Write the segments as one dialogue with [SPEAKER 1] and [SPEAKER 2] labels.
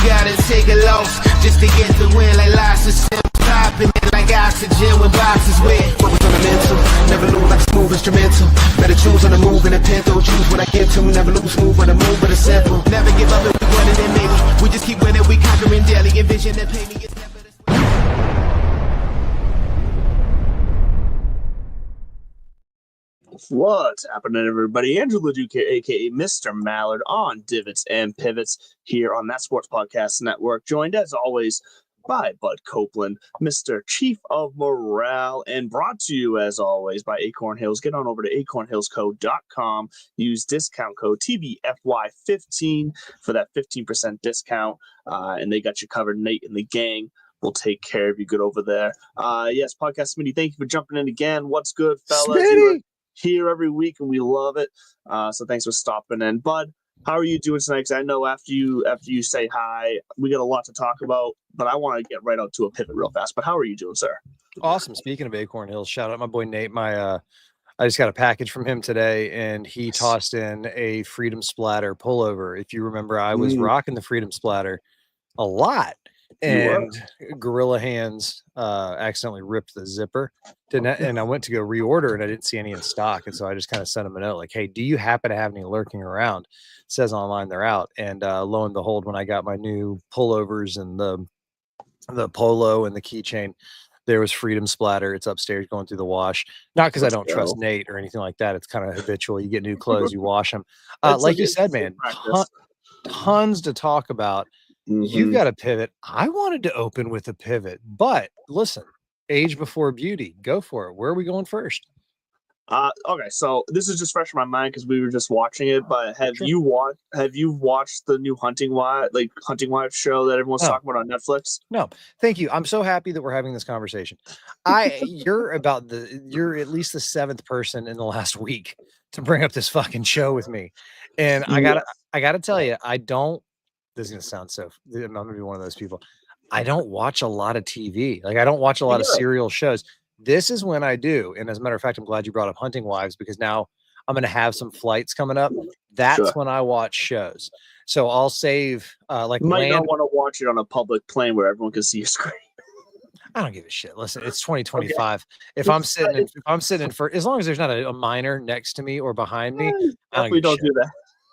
[SPEAKER 1] gotta take a loss just to get the win. Like lots of sims popping it like oxygen when boxes wet. Focus on the mental, never lose like smooth instrumental. Better choose on the move in a pinto. Choose what I get to, never lose smooth on the move, but it's simple. Never give up if we want it, then maybe we just keep winning, we conquering daily. Envision that pay me is never the
[SPEAKER 2] What's happening, everybody? Andrew LeDuc, aka Mr. Mallard, on Divots and Pivots here on That Sports Podcast Network, joined as always by Bud Copeland, Mr. Chief of Morale, and brought to you as always by Acorn Hills. Get on over to acornhillsco.com. Use discount code TBFY15 for that 15% discount, and they got you covered. Nate and the gang will take care of you good over there. Yes, Podcast Smitty, thank you for jumping in again. What's good, fellas?
[SPEAKER 3] Smitty!
[SPEAKER 2] Here every week, and we love it. So thanks for stopping in. Bud, how are you doing tonight? Because I know after you say hi, we got a lot to talk about, but I want to get right out to a pivot real fast. But how are you doing, sir?
[SPEAKER 3] Awesome. Speaking of Acorn Hills, shout out my boy Nate. I just got a package from him today, and he tossed in a Freedom Splatter pullover. If you remember, I was rocking the Freedom Splatter a lot, and Gorilla Hands accidentally ripped the zipper. And I went to go reorder, and I didn't see any in stock. And so I just kind of sent him a note like, hey, do you happen to have any lurking around? It says online they're out. And lo and behold, when I got my new pullovers and the polo and the keychain, there was Freedom Splatter. It's upstairs going through the wash. Not because I don't trust Nate or anything like that. It's kind of habitual. You get new clothes, you wash them. Like you said, man, tons to talk about. You've got a pivot. I wanted to open with a pivot, but listen, age before beauty. Go for it. Where are we going first?
[SPEAKER 2] Okay, so this is just fresh in my mind because we were just watching it. But have you watched the new Hunting Wives show that everyone's talking about on Netflix?
[SPEAKER 3] No, thank you. I'm so happy that we're having this conversation. You're at least the seventh person in the last week to bring up this fucking show with me, and I gotta tell you, this is gonna sound I'm gonna be one of those people. I don't watch a lot of TV. Like I don't watch a lot of serial shows. This is when I do. And as a matter of fact, I'm glad you brought up Hunting Wives because now I'm going to have some flights coming up. That's when I watch shows. So I'll save
[SPEAKER 2] not want to watch it on a public plane where everyone can see your screen.
[SPEAKER 3] I don't give a shit. Listen, it's 2025. Okay. If I'm sitting in for, as long as there's not a minor next to me or behind me, I don't do that.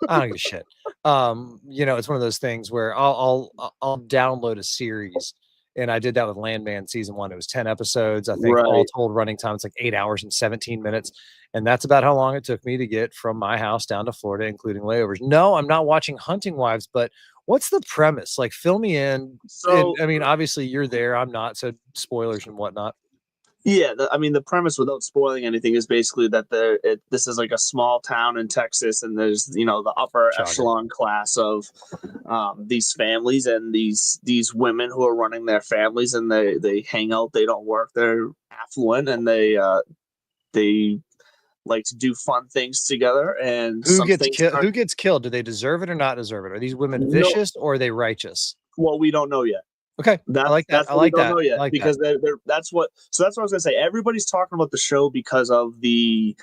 [SPEAKER 3] I don't give a shit. It's one of those things where I'll download a series, and I did that with Landman season 1. It was 10 episodes. I think all told running time, it's like 8 hours and 17 minutes. And that's about how long it took me to get from my house down to Florida, including layovers. No, I'm not watching Hunting Wives, but what's the premise? Like, fill me in. So, obviously you're there. I'm not. So spoilers and whatnot.
[SPEAKER 2] Yeah, the premise, without spoiling anything, is basically that this is like a small town in Texas, and there's the upper echelon class of these families and these women who are running their families, and they hang out, they don't work, they're affluent, and they like to do fun things together. And
[SPEAKER 3] who gets killed? Do they deserve it or not deserve it? Are these women vicious or are they righteous?
[SPEAKER 2] Well, we don't know yet.
[SPEAKER 3] Okay, I like that.
[SPEAKER 2] That's what I was gonna say. Everybody's talking about the show because of the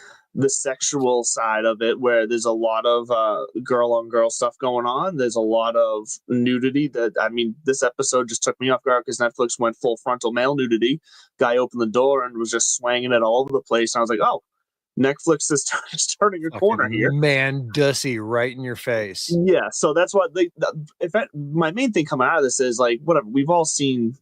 [SPEAKER 2] sexual side of it, where there's a lot of girl on girl stuff going on. There's a lot of nudity. This episode just took me off guard because Netflix went full frontal male nudity. Guy opened the door and was just swanging it all over the place. And I was like, oh, Netflix is turning a corner here.
[SPEAKER 3] Man, dussy right in your face.
[SPEAKER 2] Yeah, so that's what my main thing coming out of this is like, whatever. We've all seen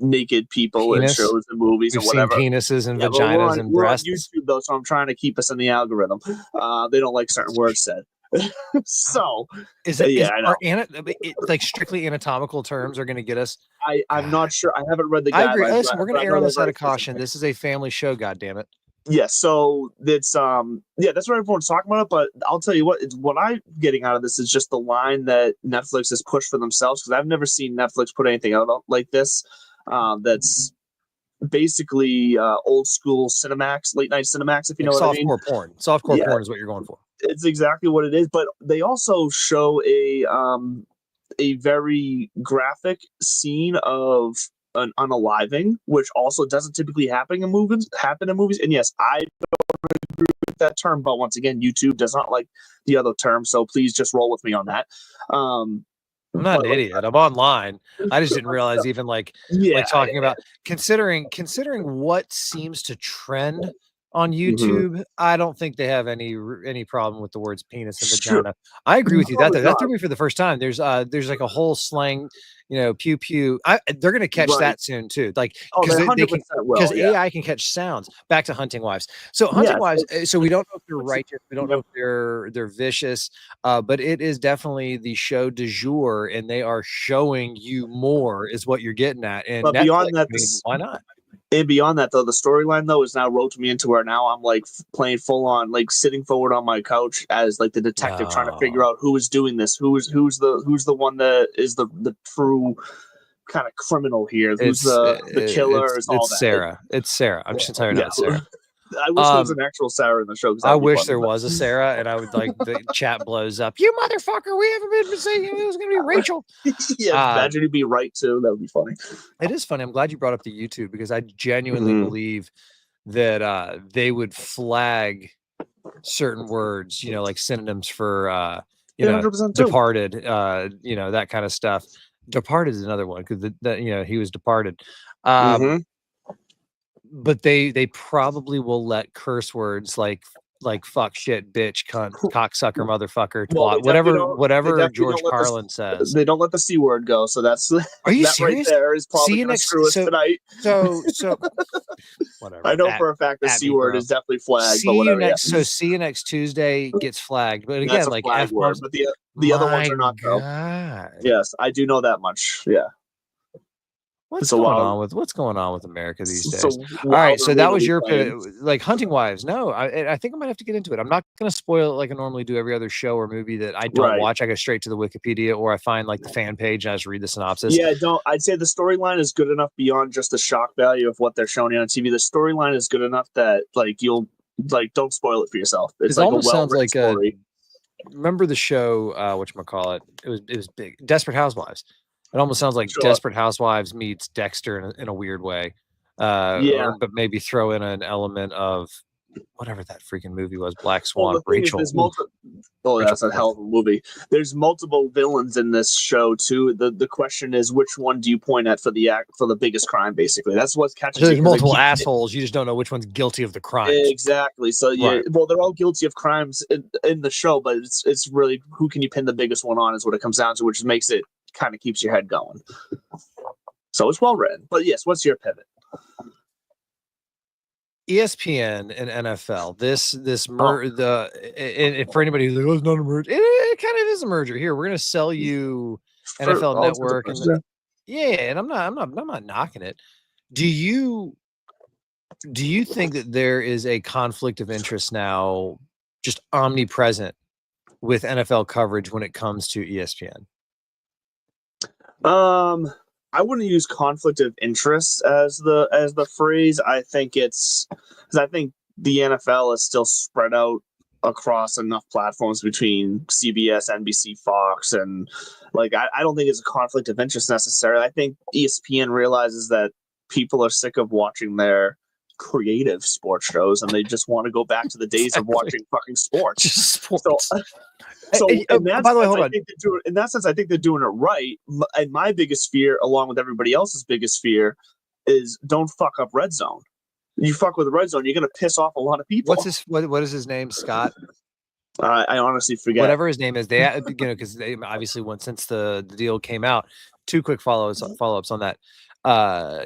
[SPEAKER 2] naked people in shows and movies and whatever.
[SPEAKER 3] Seen penises and vaginas and breasts.
[SPEAKER 2] We're on YouTube though, so I'm trying to keep us in the algorithm. They don't like certain words said. So
[SPEAKER 3] like strictly anatomical terms are going to get us?
[SPEAKER 2] I'm not sure. I haven't read the guidelines.
[SPEAKER 3] I agree. Listen, we're going to err on the side of caution. This is a family show. God damn it.
[SPEAKER 2] Yeah, so it's that's what everyone's talking about. But I'll tell you what I'm getting out of this is just the line that Netflix has pushed for themselves, because I've never seen Netflix put anything out like this. That's basically old school Cinemax, late night Cinemax, if you know what I mean.
[SPEAKER 3] Softcore porn. Softcore porn is what you're going for.
[SPEAKER 2] It's exactly what it is. But they also show a very graphic scene of an unaliving, which also doesn't typically happen in movies. And yes, I don't agree with that term, but once again, YouTube does not like the other term, so please just roll with me on that.
[SPEAKER 3] I'm not
[SPEAKER 2] But,
[SPEAKER 3] an
[SPEAKER 2] like,
[SPEAKER 3] idiot. I'm online. I just didn't realize even like
[SPEAKER 2] yeah,
[SPEAKER 3] talking about considering what seems to trend on
[SPEAKER 2] mhm.
[SPEAKER 3] YouTube. I don't think they have any problem with the words penis and
[SPEAKER 2] Sure,
[SPEAKER 3] vagina. I agree with you.
[SPEAKER 2] probably
[SPEAKER 3] That
[SPEAKER 2] not.
[SPEAKER 3] threw me for the first time. There's like a whole slang, pew pew. They're gonna catch
[SPEAKER 2] Right.
[SPEAKER 3] that soon too. Like
[SPEAKER 2] Oh,
[SPEAKER 3] because
[SPEAKER 2] they
[SPEAKER 3] they can
[SPEAKER 2] 100% will,
[SPEAKER 3] because
[SPEAKER 2] yeah.
[SPEAKER 3] AI can catch sounds. Back to hunting wives. So
[SPEAKER 2] Yeah,
[SPEAKER 3] hunting wives. So we don't know if they're
[SPEAKER 2] it's-
[SPEAKER 3] righteous. We don't know if they're vicious. But it is definitely the show du jour, and they are showing you more is what you're getting at. And
[SPEAKER 2] but
[SPEAKER 3] Netflix,
[SPEAKER 2] beyond that,
[SPEAKER 3] I mean, why not?
[SPEAKER 2] and beyond that, though, the storyline though is now roped me into where now I'm like playing full on, like sitting forward on my couch as like the detective trying to figure out who is doing this, who's the one that is the true kind of criminal here, who's the killer, is all
[SPEAKER 3] It's
[SPEAKER 2] that.
[SPEAKER 3] Sarah. It's Sarah. I'm just gonna tell you now, it's Sarah.
[SPEAKER 2] I wish there was an actual Sarah in the show.
[SPEAKER 3] I wish there was a Sarah, and I would like the chat blows up. You motherfucker! We haven't been saying it was gonna be Rachel.
[SPEAKER 2] Yeah, imagine you'd be right too. That would be funny.
[SPEAKER 3] It is funny. I'm glad you brought up the YouTube because I genuinely believe that they would flag certain words, like synonyms for
[SPEAKER 2] 100% too.
[SPEAKER 3] departed, that kind of stuff. Departed is another one because he was departed. But they probably will let curse words like fuck, shit, bitch, cunt, cocksucker, motherfucker, twat, whatever George Carlin says.
[SPEAKER 2] They don't let the C word go, so that's
[SPEAKER 3] are you
[SPEAKER 2] that
[SPEAKER 3] serious?
[SPEAKER 2] right there is probably going to screw us tonight.
[SPEAKER 3] So whatever.
[SPEAKER 2] I know for a fact the C word is definitely flagged.
[SPEAKER 3] See you next Tuesday gets flagged. But again, like
[SPEAKER 2] flag word, but the other ones are not though. Yes, I do know that much. Yeah.
[SPEAKER 3] What's going on with America these days? All right, so that was your like hunting wives. No, I think I might have to get into it. I'm not going to spoil it like I normally do every other show or movie that I don't watch. I go straight to the Wikipedia or I find like the fan page and I just read the synopsis.
[SPEAKER 2] Yeah, I'd say the storyline is good enough beyond just the shock value of what they're showing you on TV. The storyline is good enough that like you'll don't spoil it for yourself. It's like
[SPEAKER 3] almost sounds like
[SPEAKER 2] story.
[SPEAKER 3] Remember the show? Whatchamacallit? It was big. Desperate Housewives. It almost sounds like Desperate Housewives meets Dexter in a weird way. But maybe throw in an element of whatever that freaking movie was, Black Swan, Rachel.
[SPEAKER 2] That's a hell of a movie. There's multiple villains in this show too. The question is, which one do you point at for the biggest crime? Basically, that's what's catching.
[SPEAKER 3] There's multiple assholes. You just don't know which one's guilty of the crime.
[SPEAKER 2] Exactly. So well, they're all guilty of crimes in the show, but it's really who can you pin the biggest one on is what it comes down to, which makes it kind of keeps your head going. So it's well written. But yes, what's your pivot?
[SPEAKER 3] ESPN and NFL. And for anybody who's like, oh, it's not a merger. It kind of is a merger. Here, we're going to sell you NFL Network, and I'm not knocking it. Do you think that there is a conflict of interest now, just omnipresent with NFL coverage when it comes to ESPN?
[SPEAKER 2] I wouldn't use conflict of interest as the phrase. I think it's because I think the NFL is still spread out across enough platforms between CBS, NBC, Fox, and like I don't think it's a conflict of interest necessarily. I think ESPN realizes that people are sick of watching their creative sports shows and they just want to go back to the days of watching fucking sports.
[SPEAKER 3] Just sports.
[SPEAKER 2] So in that sense, I think they're doing it right. And my biggest fear, along with everybody else's biggest fear, is don't fuck up Red Zone. You fuck with Red Zone, you're going to piss off a lot of people.
[SPEAKER 3] What is his name? Scott?
[SPEAKER 2] I honestly forget.
[SPEAKER 3] Whatever his name is, they because they obviously since the deal came out. Two quick follow-ups on that.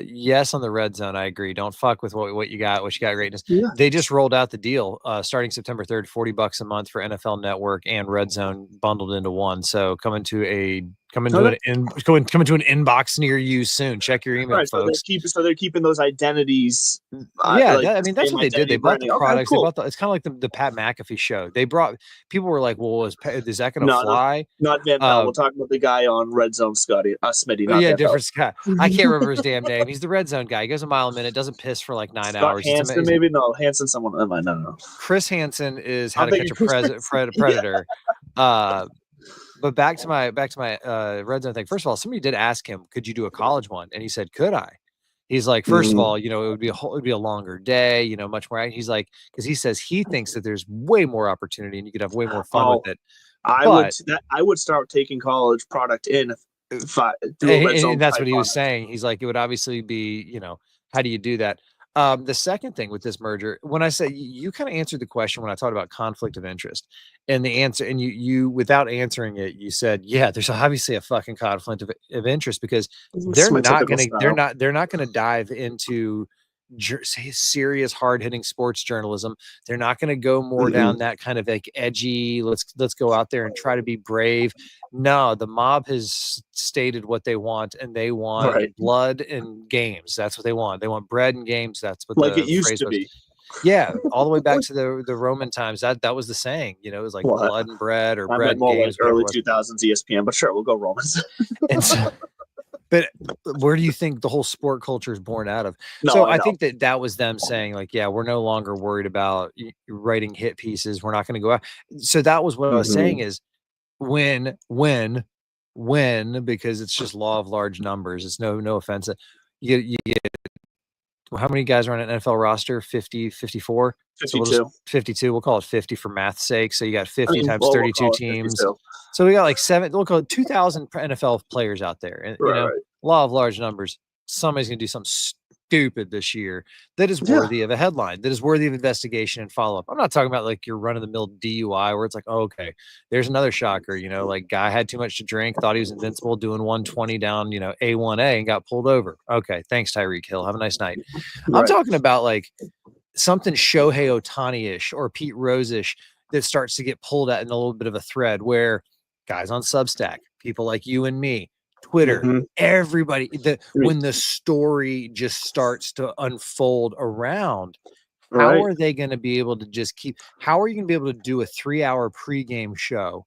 [SPEAKER 3] Yes, on the Red Zone, I agree. Don't fuck with what you got greatness. Yeah. They just rolled out the deal starting September 3rd, $40 a month for NFL Network and Red Zone bundled into one. So coming to an inbox near you soon. Check your email, folks.
[SPEAKER 2] So they're keeping those identities.
[SPEAKER 3] That's what they did. They bought the products. Cool. It's kind of like the Pat McAfee show. People were like, "Well, is that going to fly?"
[SPEAKER 2] Not Van Pelt. We'll talk about the guy on Red Zone, Smitty.
[SPEAKER 3] Different Scott. I can't remember his damn name. He's the Red Zone guy. He goes a mile a minute. Doesn't piss for like 9 hours.
[SPEAKER 2] Hansen, maybe no. Hansen, someone. No.
[SPEAKER 3] Chris Hansen is How to Catch a Predator. But back to my Red Zone thing. First of all, somebody did ask him, "Could you do a college one?" And he said, "Could I?" He's like, first of all, it would be a longer day, much more. He's like, because he says he thinks that there's way more opportunity and you could have way more fun with it.
[SPEAKER 2] I would start taking college product in through a red zone.
[SPEAKER 3] And that's what he was saying. He's like, it would obviously be, how do you do that? The second thing with this merger, when I say you kind of answered the question when I talked about conflict of interest, and the answer, and you without answering it, you said, yeah, there's obviously a fucking conflict of interest because they're not gonna dive into serious hard-hitting sports journalism. They're not going to go more down that kind of like edgy, let's go out there and try to be brave. No, the mob has stated what they want, and they want blood and games. That's what they want. They want bread and games. That's what
[SPEAKER 2] like it used to be.
[SPEAKER 3] Yeah, all the way back to the Roman times. That was the saying. It was like blood and bread, or bread and games.
[SPEAKER 2] Like early 2000s ESPN, but sure, we'll go Romans.
[SPEAKER 3] And so, but where do you think the whole sport culture is born out of? I think that was them saying like, yeah, we're no longer worried about writing hit pieces. We're not going to go out. So that was what I was saying is when, because it's just law of large numbers. It's no offense. You get, how many guys are on an NFL roster? 50, 54?
[SPEAKER 2] 52.
[SPEAKER 3] 52. We'll call it 50 for math's sake. So you got 50 times 32 teams. 52. So we got like we'll call it 2,000 NFL players out there. And, law of large numbers. Somebody's going to do something stupid this year that is worthy of a headline, that is worthy of investigation and follow-up. I'm not talking about like your run-of-the-mill DUI where it's like, oh, okay, there's another shocker, like guy had too much to drink, thought he was invincible, doing 120 down, A1A and got pulled over. Okay, thanks, Tyreek Hill. Have a nice night. I'm talking about like something Shohei Ohtani-ish or Pete Rose-ish that starts to get pulled at in a little bit of a thread where guys on Substack, people like you and me, Twitter, everybody, when the story just starts to unfold around, how are they going to be able to how are you going to be able to do a 3-hour pregame show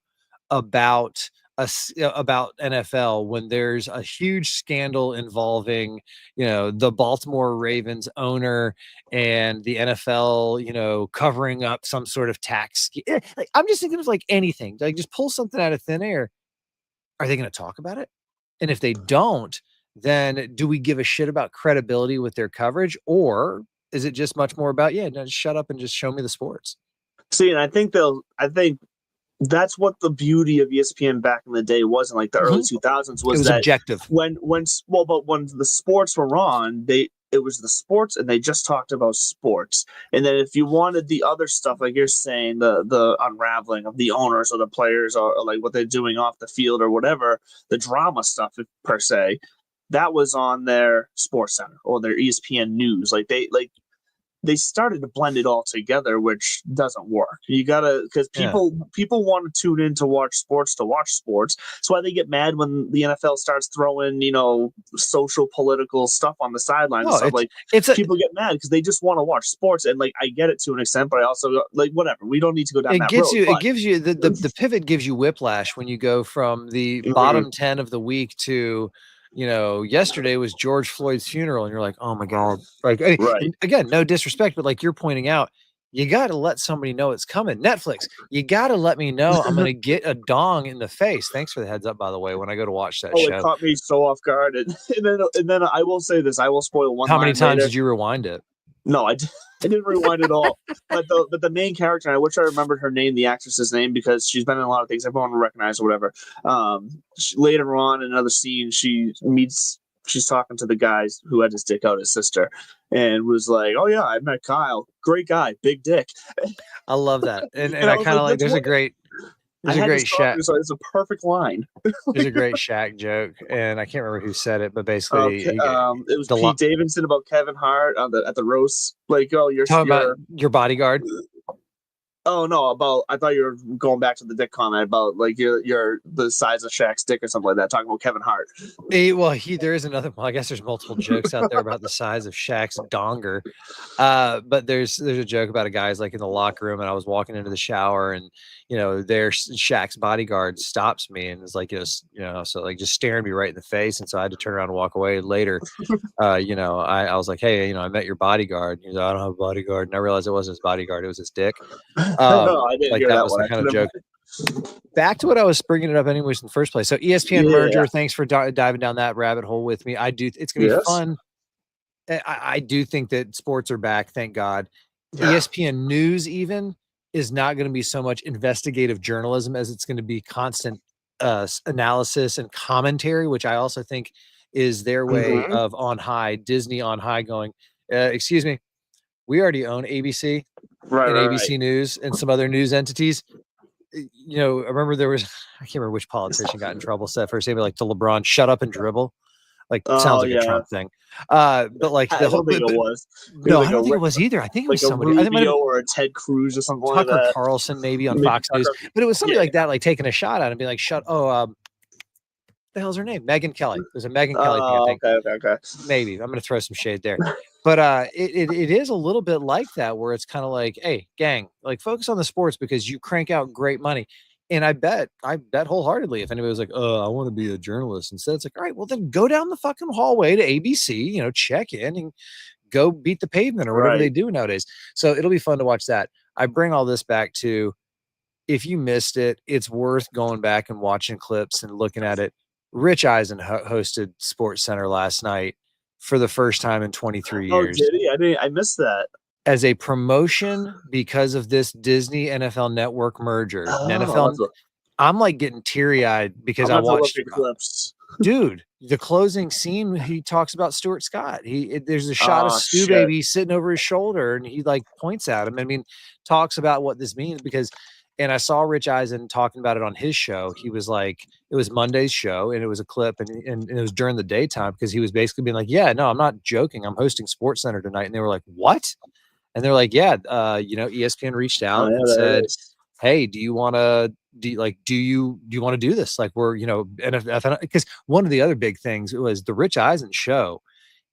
[SPEAKER 3] about NFL when there's a huge scandal involving, the Baltimore Ravens owner and the NFL, covering up some sort of tax. Like, I'm just thinking of like anything, like just pull something out of thin air. Are they going to talk about it? And if they don't, then do we give a shit about credibility with their coverage? Or is it just much more about, just shut up and just show me the sports? See, and I think that's what the beauty of ESPN back in the day was in like the early 2000s was that objective.
[SPEAKER 2] When the sports were on, it was the sports and they just talked about sports. And then if you wanted the other stuff, like you're saying, the unraveling of the owners or the players or like what they're doing off the field or whatever, the drama stuff per se, that was on their Sports Center or their ESPN News. They started to blend it all together, which doesn't work. You gotta, because people want to tune in to watch sports. That's why they get mad when the NFL starts throwing, social political stuff on the sideline. People get mad because they just want to watch sports. And like, I get it to an extent, but I also like whatever. We don't need to go down that road.
[SPEAKER 3] It gives you the pivot gives you whiplash when you go from the bottom 10 of the week to, yesterday was George Floyd's funeral, and you're like, oh my God. Like, again, no disrespect, but like you're pointing out, you got to let somebody know it's coming. Netflix, you got to let me know I'm going to get a dong in the face. Thanks for the heads up, by the way, when I go to watch that show.
[SPEAKER 2] It caught me so off guard. And then I will say this, I will spoil one.
[SPEAKER 3] How many times did you rewind it?
[SPEAKER 2] No, I didn't rewind at all. But the main character, and I wish I remembered her name, the actress's name, because she's been in a lot of things everyone will recognize or whatever. Later on in another scene, she's talking to the guys who had his dick out, his sister, and was like, "Oh yeah, I met Kyle. Great guy, big dick."
[SPEAKER 3] I love that, and I kind of like. There's a great Shaq.
[SPEAKER 2] It's a perfect line.
[SPEAKER 3] There's a great Shaq joke, and I can't remember who said it, but basically,
[SPEAKER 2] it was Pete Davidson about Kevin Hart at the roast. Like, oh, you're talking about
[SPEAKER 3] your bodyguard.
[SPEAKER 2] Oh no! I thought you were going back to the dick comment about like you're the size of Shaq's dick or something like that. Talking about Kevin Hart.
[SPEAKER 3] There is another. Well, I guess there's multiple jokes out there about the size of Shaq's donger. But there's a joke about a guy's like in the locker room, and I was walking into the shower, and there's Shaq's bodyguard stops me and is like, so like just staring me right in the face, and so I had to turn around and walk away. Later, I was like, hey, I met your bodyguard. He's like, I don't have a bodyguard, and I realized it wasn't his bodyguard; it was his dick.
[SPEAKER 2] No, I didn't hear that was
[SPEAKER 3] the kind of joke. Back to what I was bringing it up anyways in the first place. So ESPN merger. Thanks for diving down that rabbit hole with me. It's going to be fun. I do think that sports are back. Thank God. Yeah. ESPN News, even is not going to be so much investigative journalism as it's going to be constant analysis and commentary, which I also think is their way of on high, Disney on high going, excuse me, we already own ABC and ABC News and some other news entities. You know, I remember there was, I can't remember which politician got in trouble, said first, maybe like to LeBron, shut up and dribble. Like, sounds like a Trump thing. But like,
[SPEAKER 2] I don't think it was.
[SPEAKER 3] No, I don't think it was either. I think it was somebody. I think
[SPEAKER 2] Rubio or a Ted Cruz or something like that.
[SPEAKER 3] Tucker Carlson, maybe on Fox News. But it was somebody like that, like taking a shot at him, being like, the hell's her name? Megan Kelly. There's a Megan Kelly thing, I think.
[SPEAKER 2] Okay.
[SPEAKER 3] Maybe. I'm going to throw some shade there. But it is a little bit like that, where it's kind of like, hey, gang, like focus on the sports because you crank out great money. And I bet wholeheartedly if anybody was like, I want to be a journalist instead, it's like, all right, well then go down the fucking hallway to ABC, you know, check in and go beat the pavement or whatever they do nowadays. So it'll be fun to watch that. I bring all this back to, if you missed it, it's worth going back and watching clips and looking at it. Rich Eisen hosted Sports Center last night for the first time in 23 years.
[SPEAKER 2] Oh, did he? I missed that.
[SPEAKER 3] As a promotion because of this Disney NFL Network merger. I'm like getting teary-eyed because I watched
[SPEAKER 2] clips.
[SPEAKER 3] Dude, the closing scene, he talks about Stuart Scott. There's a shot of Stu Baby sitting over his shoulder and he like points at him. I mean, talks about what this means because, and I saw Rich Eisen talking about it on his show. He was like, it was Monday's show and it was a clip and it was during the daytime because he was basically being like, yeah, no, I'm not joking. I'm hosting Sports Center tonight. And they were like, what? And they're like, yeah, you know, ESPN reached out and said, hey, do you want to do this? Like we're, you know, because one of the other big things was the Rich Eisen show.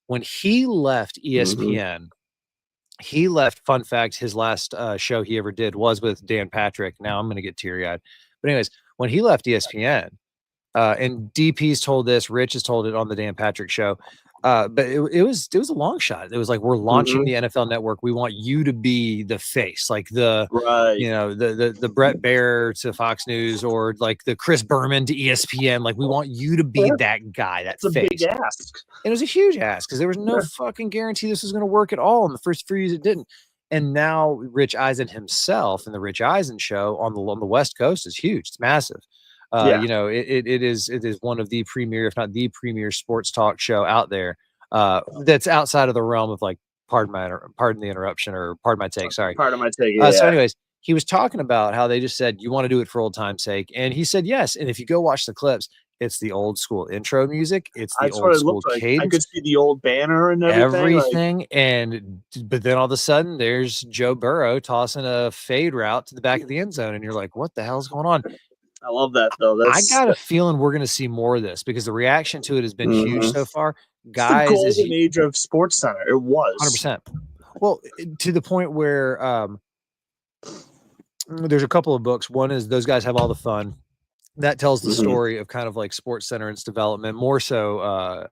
[SPEAKER 3] When he left ESPN, he left, fun fact, his last show he ever did was with Dan Patrick. Now I'm going to get teary-eyed. But anyways, when he left ESPN, and DP's told this, Rich has told it on the Dan Patrick show, but it was a long shot. It was like, we're launching the NFL Network. We want you to be the face, like the you know, the Brett Baer to Fox News or like the Chris Berman to ESPN. Like we want you to be that guy, that face.
[SPEAKER 2] A big ask.
[SPEAKER 3] It was a huge ask because there was no fucking guarantee this was going to work at all. In the first few years, it didn't. And now Rich Eisen himself and the Rich Eisen show on the West Coast is huge. It's massive. You know, it is one of the premier, if not the premier sports talk show out there. That's outside of the realm of like, pardon the interruption or pardon my take. Sorry.
[SPEAKER 2] Pardon my take. Yeah.
[SPEAKER 3] So anyways, he was talking about how they just said, you want to do it for old time's sake. And he said, yes. And if you go watch the clips, it's the old school intro music. It's the old school cadence.
[SPEAKER 2] I could see the old banner and everything.
[SPEAKER 3] But then all of a sudden there's Joe Burrow tossing a fade route to the back of the end zone. And you're like, what the hell's going on?
[SPEAKER 2] I love that though.
[SPEAKER 3] I got a feeling we're going to see more of this because the reaction to it has been huge so far. Guys,
[SPEAKER 2] it's the golden age of Sports Center. It was
[SPEAKER 3] 100%. Well, to the point where there's a couple of books. One is Those Guys Have All the Fun. That tells the story of kind of like Sports Center and its development, more so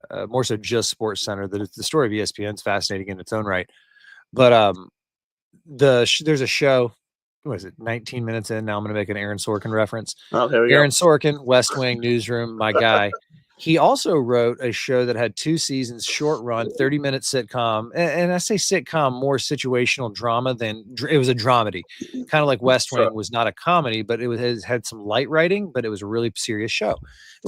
[SPEAKER 3] just Sports Center. The story of ESPN is fascinating in its own right. But there's a show. What is it? 19 minutes in. Now I'm going to make an Aaron Sorkin reference.
[SPEAKER 2] Oh, there we
[SPEAKER 3] Aaron
[SPEAKER 2] go.
[SPEAKER 3] Sorkin, West Wing Newsroom, my guy. He also wrote a show that had 2 seasons, short run, 30-minute sitcom. And I say sitcom, more situational drama than it was a dramedy. Kind of like West Wing was not a comedy, but it had some light writing, but it was a really serious show.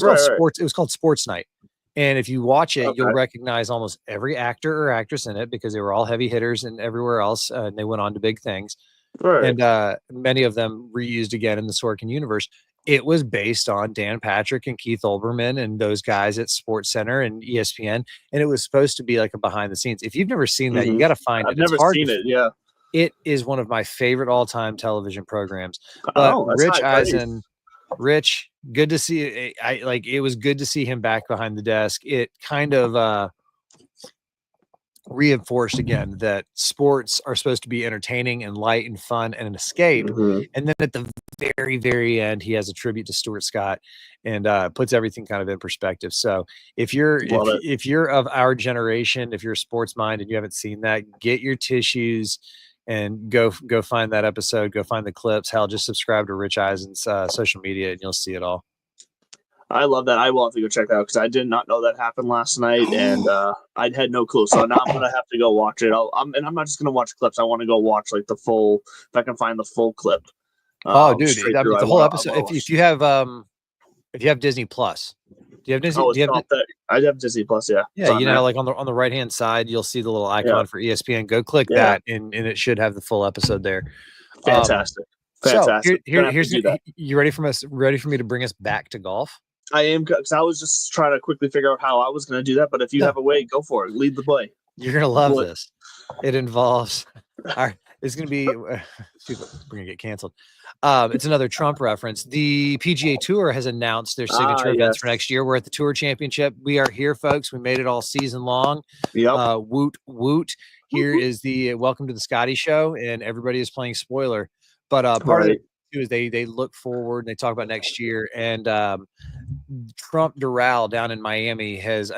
[SPEAKER 3] It was called Sports Night. And if you watch it, you'll recognize almost every actor or actress in it because they were all heavy hitters and everywhere else. And they went on to big things. And many of them reused again in the Sorkin universe. It was based on Dan Patrick and Keith Olbermann and those guys at Sports Center and ESPN. And it was supposed to be like a behind the scenes. If you've never seen that, you got to find it.
[SPEAKER 2] I've never seen it. Yeah.
[SPEAKER 3] It is one of my favorite all-time television programs. But Rich Eisen, good to see. It was good to see him back behind the desk. It kind of reinforced again that sports are supposed to be entertaining and light and fun and an escape. And then at the very, very end, he has a tribute to Stuart Scott and puts everything kind of in perspective. So if you're of our generation, if you're a sports mind and you haven't seen that, get your tissues and go find that episode, go find the clips. Hell, just subscribe to Rich Eisen's social media and you'll see it all.
[SPEAKER 2] I love that. I will have to go check that out because I did not know that happened last night, and I had no clue. So now I'm gonna have to go watch it. I'm not just gonna watch clips. I want to go watch like the full. If I can find the full clip.
[SPEAKER 3] Dude, I mean, the whole episode. If you have Disney Plus, do you have Disney?
[SPEAKER 2] Oh,
[SPEAKER 3] do you have
[SPEAKER 2] I have Disney Plus. Yeah.
[SPEAKER 3] Yeah, you know, like on the right hand side, you'll see the little icon for ESPN. Go click that, and it should have the full episode there.
[SPEAKER 2] Fantastic.
[SPEAKER 3] Fantastic. So here's you ready for me to bring us back to golf?
[SPEAKER 2] I am, because I was just trying to quickly figure out how I was going to do that. But if you have a way, go for it. Lead the play.
[SPEAKER 3] You're gonna love this. It involves. It's gonna be. We're gonna get canceled. It's another Trump reference. The PGA Tour has announced their signature events for next year. We're at the Tour Championship. We are here, folks. We made it all season long.
[SPEAKER 2] Yep.
[SPEAKER 3] Woot woot. Here is the welcome to the Scotty Show, and everybody is playing spoiler. But part of it too is they look forward and they talk about next year. And Trump Doral down in Miami has,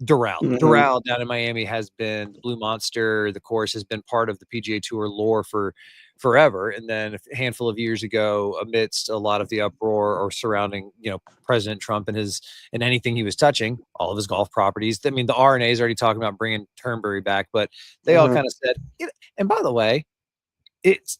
[SPEAKER 3] Doral down in Miami has been the Blue Monster. The course has been part of the PGA Tour lore for forever. And then a handful of years ago, amidst a lot of the uproar or surrounding, President Trump and anything he was touching, all of his golf properties. I mean, the RNA is already talking about bringing Turnberry back, but they all kind of said, and by the way, it's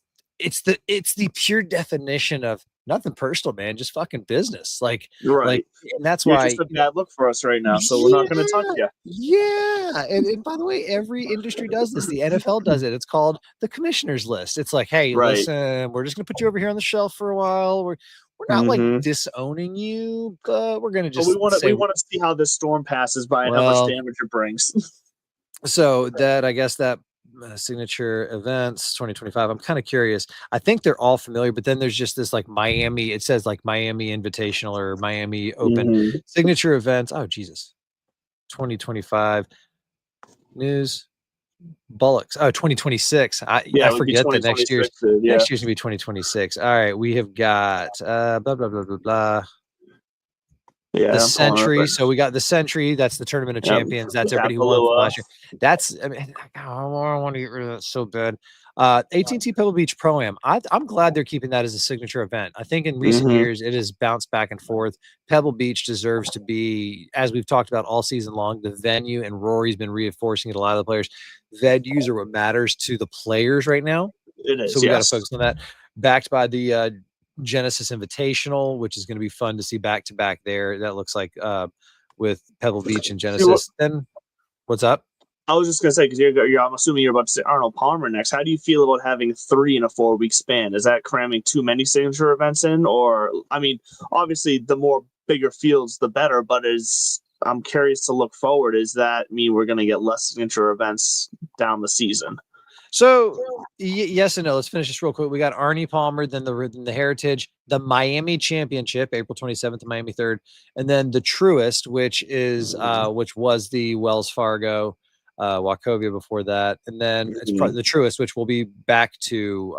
[SPEAKER 3] the pure definition of nothing personal, man, just fucking business. Like, and that's why
[SPEAKER 2] it's a bad look for us right now. So we're not going to touch you.
[SPEAKER 3] Yeah. And by the way, every industry does this. The NFL does it. It's called the commissioner's list. It's like, hey, listen, we're just going to put you over here on the shelf for a while. We're not like disowning you, but we're going to just.
[SPEAKER 2] We want to see how this storm passes by and how much damage it brings.
[SPEAKER 3] So I guess that signature events 2025. I'm kind of curious. I think they're all familiar, but then there's just this like Miami. It says like Miami Invitational or Miami Open signature events. Oh Jesus, 2025 news Bullocks. Oh, 2026. I forget that next year's gonna be 2026. All right, we have got blah blah blah blah blah. Yeah, the Century. So we got the Century. That's the Tournament of Champions. That's everybody who won from last year. That's. I mean, I want to get rid of that so bad. AT&T Pebble Beach Pro-Am. I'm glad they're keeping that as a signature event. I think in recent years it has bounced back and forth. Pebble Beach deserves to be, as we've talked about all season long, the venue, and Rory's been reinforcing it. A lot of the players, venues are what matters to the players right now.
[SPEAKER 2] It is.
[SPEAKER 3] So we got to focus on that. Backed by the Genesis Invitational, which is going to be fun to see back to back there. That looks like with Pebble Beach and Genesis. Then what's up?
[SPEAKER 2] I was just going to say, because I'm assuming you're about to say Arnold Palmer next. How do you feel about having 3 in a 4-week span? Is that cramming too many signature events in? Or, I mean, obviously the more bigger fields, the better, but I'm curious to look forward. Does that mean we're going to get less signature events down the season?
[SPEAKER 3] So yes and no. Let's finish this real quick. We got Arnie Palmer, then the Heritage, the Miami Championship, April 27th to Miami 3rd, and then the Truist, which was the Wells Fargo, Wachovia before that, and then it's probably the Truist, which will be back to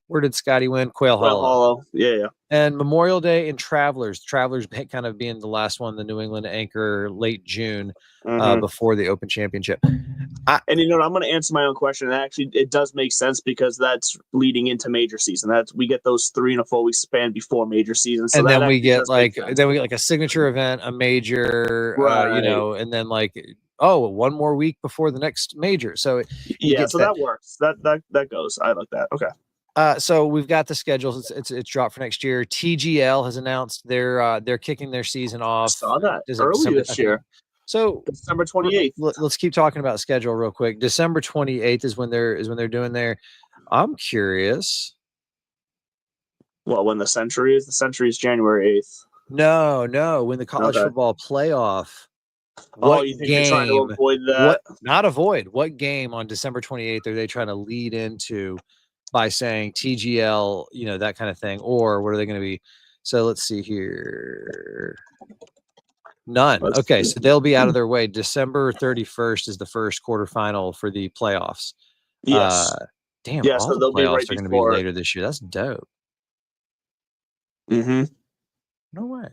[SPEAKER 3] where did Scotty win? Quail Hollow.
[SPEAKER 2] Yeah.
[SPEAKER 3] And Memorial Day and Travelers kind of being the last one, the New England Anchor, late June, before the Open Championship.
[SPEAKER 2] And I'm going to answer my own question. And actually, it does make sense because that's leading into major season. We get those 3 in a 4-week span before major season. So
[SPEAKER 3] and then we get like a signature event, a major, and then like 1 more week before the next major. So
[SPEAKER 2] that works. That goes. I like that. Okay.
[SPEAKER 3] So we've got the schedules. It's dropped for next year. TGL has announced they're kicking their season off.
[SPEAKER 2] I saw that early this year.
[SPEAKER 3] So
[SPEAKER 2] December 28th.
[SPEAKER 3] Let's keep talking about schedule real quick. December 28th is when they're doing their. I'm curious.
[SPEAKER 2] Well, when the Century is January 8th.
[SPEAKER 3] No. When the college football playoff.
[SPEAKER 2] You think they're trying to avoid that?
[SPEAKER 3] Not avoid. What game on December 28th are they trying to lead into by saying TGL, that kind of thing? Or what are they going to be? So let's see here. None. Okay, so they'll be out of their way. December 31st is the first quarterfinal for the playoffs.
[SPEAKER 2] Yes.
[SPEAKER 3] Damn.
[SPEAKER 2] Yeah,
[SPEAKER 3] all
[SPEAKER 2] so
[SPEAKER 3] the
[SPEAKER 2] they'll
[SPEAKER 3] playoffs
[SPEAKER 2] be right
[SPEAKER 3] are going to be later this year. That's dope.
[SPEAKER 2] No
[SPEAKER 3] way.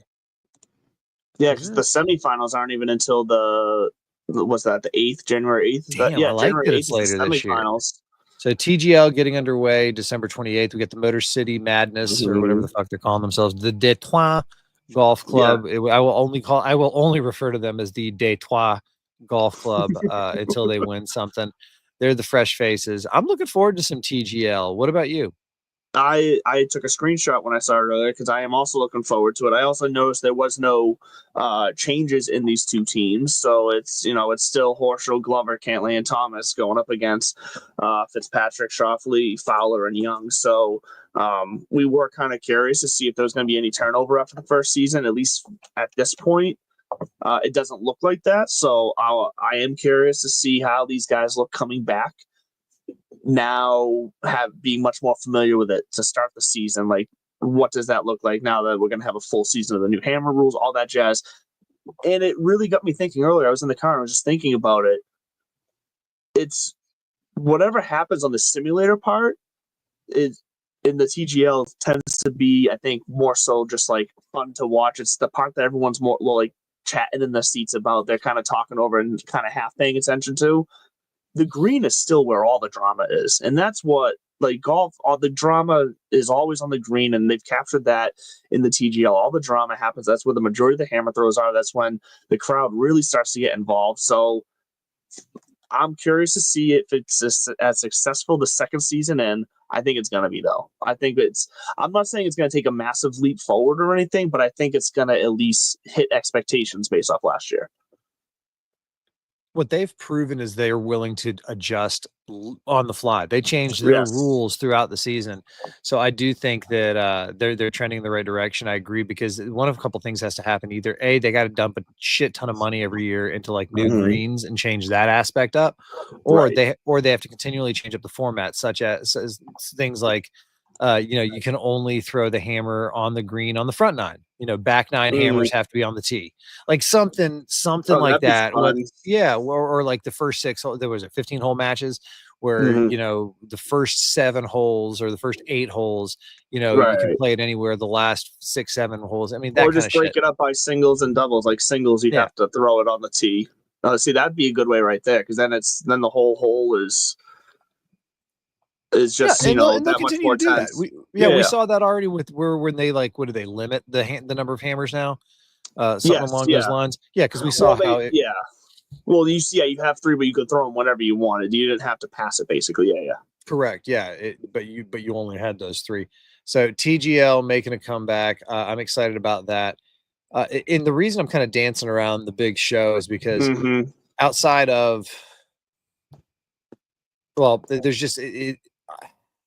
[SPEAKER 2] Yeah, because the semifinals aren't even until the 8th, January 8th.
[SPEAKER 3] Damn, I like that it's later this year. So TGL getting underway December 28th. We get the Motor City Madness or whatever the fuck they're calling themselves. The Detroit Golf Club. I will only refer to them as the Divots Golf Club until they win something. They're the fresh faces. I'm looking forward to some TGL. What about you?
[SPEAKER 2] I took a screenshot when I saw it earlier because I am also looking forward to it. I also noticed there was no changes in these two teams, so it's still Horschel, Glover, Cantley, and Thomas going up against Fitzpatrick, Schauffele, Fowler, and Young. So we were kind of curious to see if there was going to be any turnover after the first season. At least at this point, it doesn't look like that. So I am curious to see how these guys look coming back. Now being much more familiar with it to start the season, like what does that look like now that we're going to have a full season of the new hammer rules, all that jazz. And it really got me thinking earlier. I was in the car and I was just thinking about it. It's whatever happens on the simulator part is in the TGL tends to be, I think, more so just like fun to watch. It's the part that everyone's more like chatting in the seats about. They're kind of talking over and kind of half paying attention to. The green is still where all the drama is. And that's what, like, golf, all the drama is always on the green, and they've captured that in the TGL. All the drama happens. That's where the majority of the hammer throws are. That's when the crowd really starts to get involved. So I'm curious to see if it's as successful the second season in. I think it's going to be, though. I'm not saying it's going to take a massive leap forward or anything, but I think it's going to at least hit expectations based off last year.
[SPEAKER 3] What they've proven is they are willing to adjust on the fly. They changed their rules throughout the season. So I do think that they're trending in the right direction. I agree, because one of a couple things has to happen. Either A, they got to dump a shit ton of money every year into like new greens and change that aspect up, or they have to continually change up the format, such as things like you can only throw the hammer on the green on the front nine. Back nine hammers have to be on the tee, like something like that. Or like the first six, there was 15-hole matches where the first 7 holes or the first 8 holes, you can play it anywhere. The last 6, 7 holes, I mean, that
[SPEAKER 2] or just break it up by singles and doubles. Like singles, you'd have to throw it on the tee. See, that'd be a good way right there, because then the whole hole is just that much more tense.
[SPEAKER 3] We saw that already with when they what do they limit the number of hammers now? Something along those lines. Yeah, because we saw
[SPEAKER 2] Well, you have 3, but you could throw them whenever you wanted. You didn't have to pass it, basically. Yeah.
[SPEAKER 3] Correct. Yeah, but you only had those 3. So TGL making a comeback. I'm excited about that. And the reason I'm kind of dancing around the big show is because outside of, there's just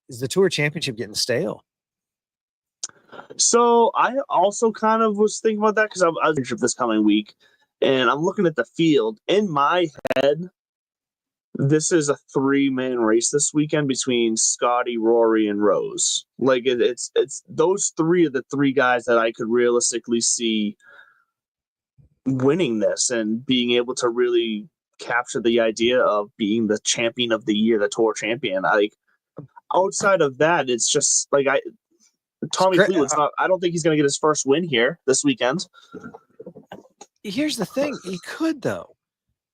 [SPEAKER 3] is the Tour Championship getting stale?
[SPEAKER 2] So I also kind of was thinking about that, because I was this coming week, and I'm looking at the field. In my head, this is a 3-man race this weekend between Scotty, Rory, and Rose. Like it's those 3 are the 3 guys that I could realistically see winning this and being able to really capture the idea of being the champion of the year, the Tour champion. Outside of that, it's just like Tommy Fleetwood's not. I don't think he's going to get his first win here this weekend.
[SPEAKER 3] Here's the thing: he could, though.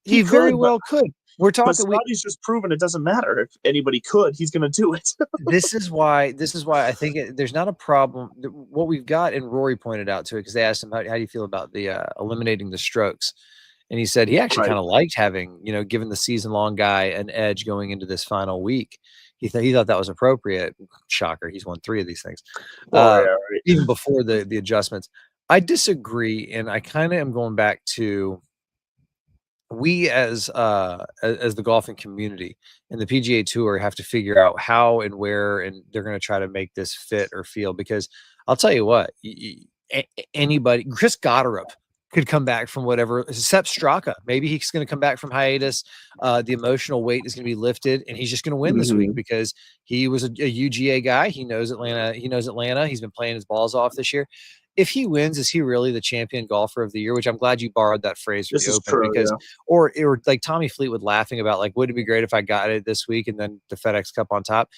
[SPEAKER 3] He very well could. We're talking.
[SPEAKER 2] But Scotty's just proven it doesn't matter. If anybody could, he's going to do it.
[SPEAKER 3] This is why I think there's not a problem. What we've got, and Rory pointed out to it, because they asked him how do you feel about the eliminating the strokes, and he said he actually kind of liked having given the season-long guy an edge going into this final week. He thought that was appropriate. Shocker, he's won 3 of these things, even before the adjustments. I disagree, and I kind of am going back to we as the golfing community and the PGA Tour have to figure out how and where, and they're going to try to make this fit or feel. Because I'll tell you what, anybody, Chris Gotterup could come back from whatever, except Straka. Maybe he's going to come back from hiatus. The emotional weight is going to be lifted, and he's just going to win this week because he was a UGA guy. He knows Atlanta. He's been playing his balls off this year. If he wins, is he really the champion golfer of the year? Which I'm glad you borrowed that phrase for the Open, because, or like Tommy Fleetwood laughing about, like, would it be great if I got it this week and then the FedEx Cup on top?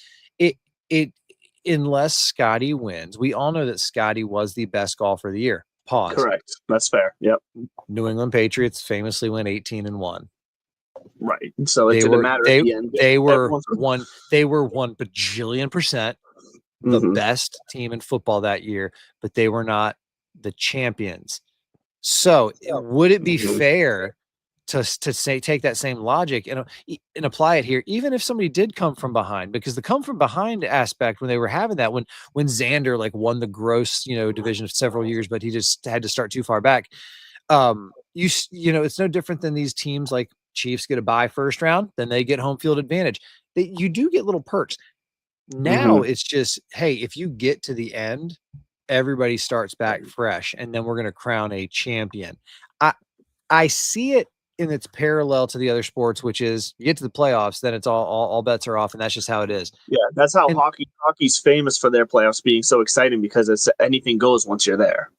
[SPEAKER 3] Unless Scotty wins, we all know that Scotty was the best golfer of the year. Pause.
[SPEAKER 2] Correct. That's fair. Yep.
[SPEAKER 3] New England Patriots famously went 18-1.
[SPEAKER 2] Right. So it didn't matter at the end.
[SPEAKER 3] They were 1 bajillion% the best team in football that year, but they were not the champions. So would it be fair to say take that same logic and apply it here, even if somebody did come from behind? Because the come from behind aspect, when they were having that, when Xander like won the gross division of several years, but he just had to start too far back. It's no different than these teams like Chiefs get a bye first round, then they get home field advantage. You do get little perks. Now it's just, hey, if you get to the end, everybody starts back fresh, and then we're going to crown a champion. I see it in its parallel to the other sports, which is you get to the playoffs, then it's all bets are off, and that's just how it is.
[SPEAKER 2] Yeah, that's how hockey's famous for their playoffs being so exciting, because it's anything goes once you're there.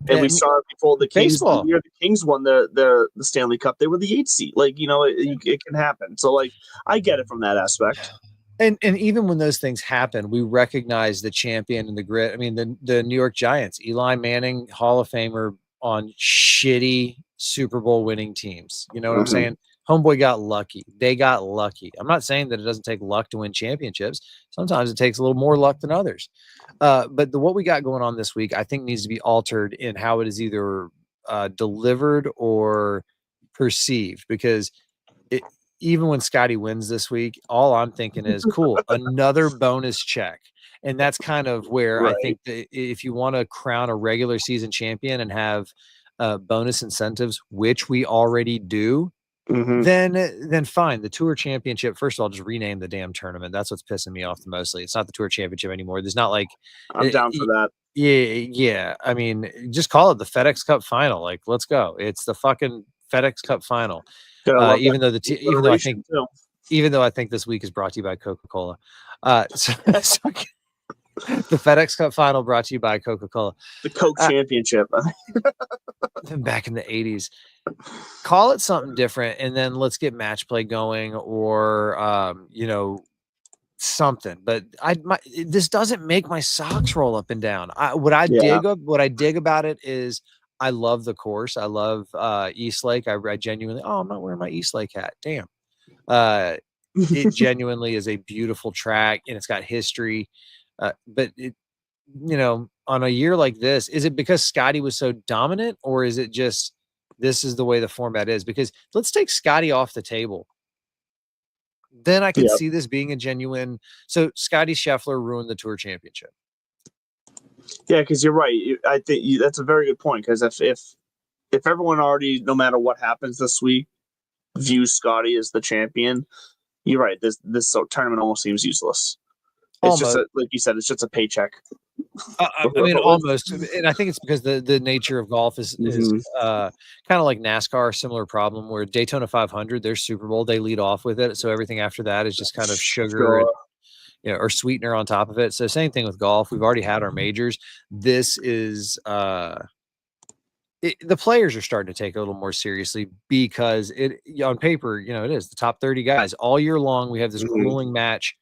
[SPEAKER 2] And we saw it before the Kings. The year the Kings won the Stanley Cup, they were the 8th seed. Like, it can happen. So, like, I get it from that aspect.
[SPEAKER 3] And even when those things happen, we recognize the champion and the grit. I mean, the New York Giants, Eli Manning, Hall of Famer on shitty Super Bowl winning teams. You know what I'm saying? Homeboy got lucky. They got lucky. I'm not saying that it doesn't take luck to win championships. Sometimes it takes a little more luck than others. But what we got going on this week, I think, needs to be altered in how it is either delivered or perceived. Because even when Scotty wins this week, all I'm thinking is, cool, another bonus check. And that's kind of where I think that if you want to crown a regular season champion and have bonus incentives, which we already do, then fine. The Tour Championship, first of all, just rename the damn tournament. That's what's pissing me off the mostly. It's not the Tour Championship anymore. There's not like
[SPEAKER 2] I'm down for that.
[SPEAKER 3] Yeah. I mean, just call it the FedEx Cup Final. Like, let's go. It's the fucking FedEx Cup Final. Even though I think this week is brought to you by Coca-Cola. The FedEx Cup Final brought to you by Coca-Cola.
[SPEAKER 2] The Coke Championship.
[SPEAKER 3] Back in the 80s. Call it something different, and then let's get match play going, or something. But this doesn't make my socks roll up and down. What I dig about it is I love the course. I love East Lake. I genuinely, I'm not wearing my East Lake hat. Damn. It genuinely is a beautiful track, and it's got history. But it, on a year like this, is it because Scotty was so dominant, or is it just this is the way the format is? Because let's take Scotty off the table. Then I could see this being a genuine. So Scotty Scheffler ruined the Tour Championship.
[SPEAKER 2] Yeah, because you're right. I think that's a very good point. Because if everyone already, no matter what happens this week, views Scotty as the champion, you're right. This tournament almost seems useless. It's just like you said, it's just a paycheck.
[SPEAKER 3] I mean, almost, and I think it's because the nature of golf is kind of like NASCAR, similar problem where Daytona 500, their Super Bowl, they lead off with it, so everything after that is just kind of sugar and, or sweetener on top of it. So same thing with golf. We've already had our majors. This is the players are starting to take it a little more seriously because on paper, it is the top 30 guys all year long. We have this grueling match.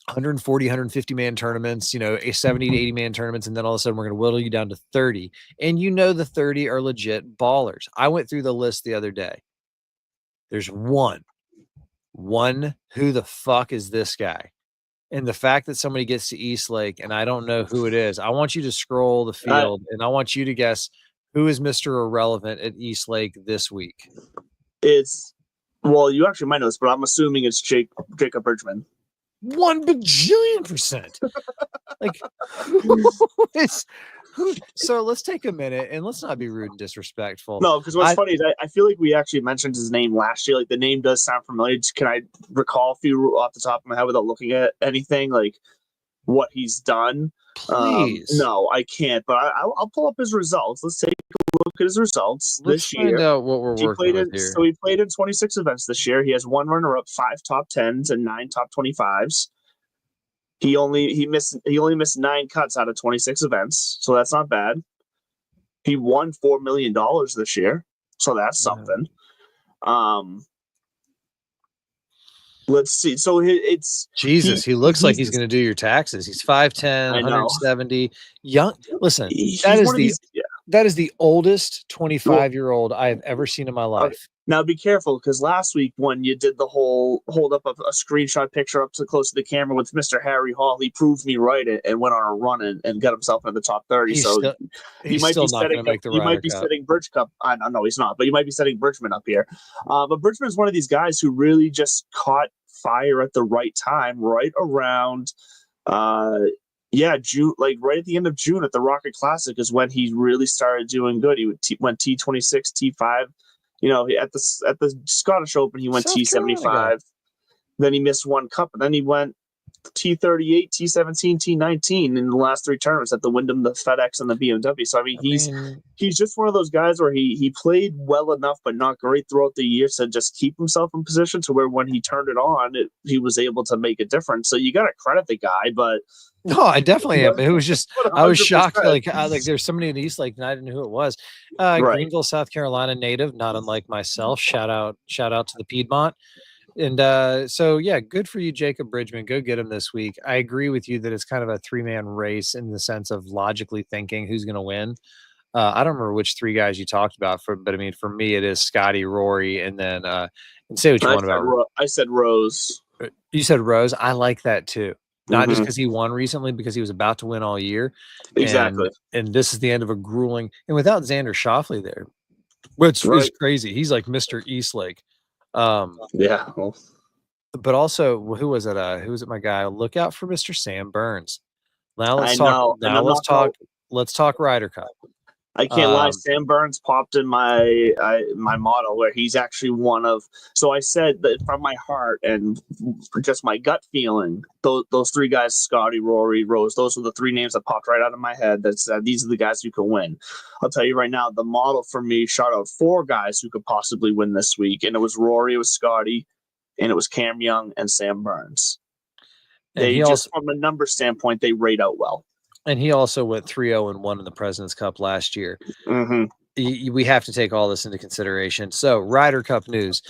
[SPEAKER 3] 140, 150 man tournaments, a 70 to 80 man tournaments. And then all of a sudden we're going to whittle you down to 30. And the 30 are legit ballers. I went through the list the other day. There's one, who the fuck is this guy? And the fact that somebody gets to East Lake and I don't know who it is, I want you to scroll the field and I want you to guess who is Mr. Irrelevant at East Lake this week.
[SPEAKER 2] You actually might know this, but I'm assuming it's Jacob Bridgman.
[SPEAKER 3] 1 bajillion%. Like, so let's take a minute and let's not be rude and disrespectful.
[SPEAKER 2] No, because what's funny is I feel like we actually mentioned his name last year. Like, the name does sound familiar. Can I recall a few off the top of my head without looking at anything, like what he's done?
[SPEAKER 3] Please.
[SPEAKER 2] No, I can't, but I'll pull up his results. Let's take a look at his results this year.
[SPEAKER 3] Find out what we're working with here.
[SPEAKER 2] So he played in 26 events this year. He has 1 runner-up, 5 top 10s, and 9 top 25s. He only missed 9 cuts out of 26 events, so that's not bad. He won $4 million this year, so that's something. Let's see. So it's
[SPEAKER 3] Jesus. He looks like he's going to do your taxes. He's 5'10", 170. Young. Listen, that is the oldest 25-year-old I have ever seen in my life.
[SPEAKER 2] Now be careful, because last week when you did the whole hold up a screenshot picture up to close to the camera with Mr. Harry Hall, he proved me right and went on a run and got himself into the top 30.
[SPEAKER 3] He's
[SPEAKER 2] So
[SPEAKER 3] still,
[SPEAKER 2] you
[SPEAKER 3] he's
[SPEAKER 2] might
[SPEAKER 3] still
[SPEAKER 2] be
[SPEAKER 3] not going
[SPEAKER 2] setting
[SPEAKER 3] to make the
[SPEAKER 2] you might
[SPEAKER 3] Ryder
[SPEAKER 2] be
[SPEAKER 3] Cup.
[SPEAKER 2] setting Birch Cup. I know he's not, but you might be setting Birchman up here. But Birchman's one of these guys who really just caught fire at the right time, right around June, like right at the end of June at the Rocket Classic is when he really started doing good. He went T26, T5. At the Scottish Open, he went T75. Then he missed one cup, and then he went T38, T17, T19 in the last three tournaments at the Wyndham, the FedEx, and the BMW. So he's just one of those guys where he played well enough, but not great throughout the year to just keep himself in position to where when he turned it on, he was able to make a difference. So you got to credit the guy, but.
[SPEAKER 3] No, I definitely am. It was just, I was
[SPEAKER 2] 100%.
[SPEAKER 3] shocked. Like there's somebody in East Lake and I didn't know who it was. Greenville, South Carolina native, not unlike myself. Shout out to the Piedmont. And so, yeah, good for you, Jacob Bridgman. Go get him this week. I agree with you that it's kind of a 3-man race in the sense of logically thinking who's going to win. I don't remember which 3 guys you talked about, but I mean, for me, it is Scotty, Rory, and then and say what you want about.
[SPEAKER 2] I said Rose.
[SPEAKER 3] You said Rose. I like that too. Not just because he won recently, because he was about to win all year.
[SPEAKER 2] Exactly.
[SPEAKER 3] And this is the end of a grueling, and without Xander Schauffele there, which is crazy. He's like Mr. Eastlake.
[SPEAKER 2] Yeah.
[SPEAKER 3] But also, who was it? Who was it? My guy. Look out for Mr. Sam Burns. Now let's let's talk Ryder Cup.
[SPEAKER 2] I can't lie. Sam Burns popped in my model where he's actually one of. So I said that from my heart and just my gut feeling, those 3 guys, Scotty, Rory, Rose, those are the 3 names that popped right out of my head. That said, these are the guys who can win. I'll tell you right now, the model for me shot out 4 guys who could possibly win this week, and it was Rory, it was Scotty, and it was Cam Young and Sam Burns. They just from a number standpoint, they rate out well.
[SPEAKER 3] And he also went 3-0-1 in the President's Cup last year. We have to take all this into consideration. So Ryder Cup news.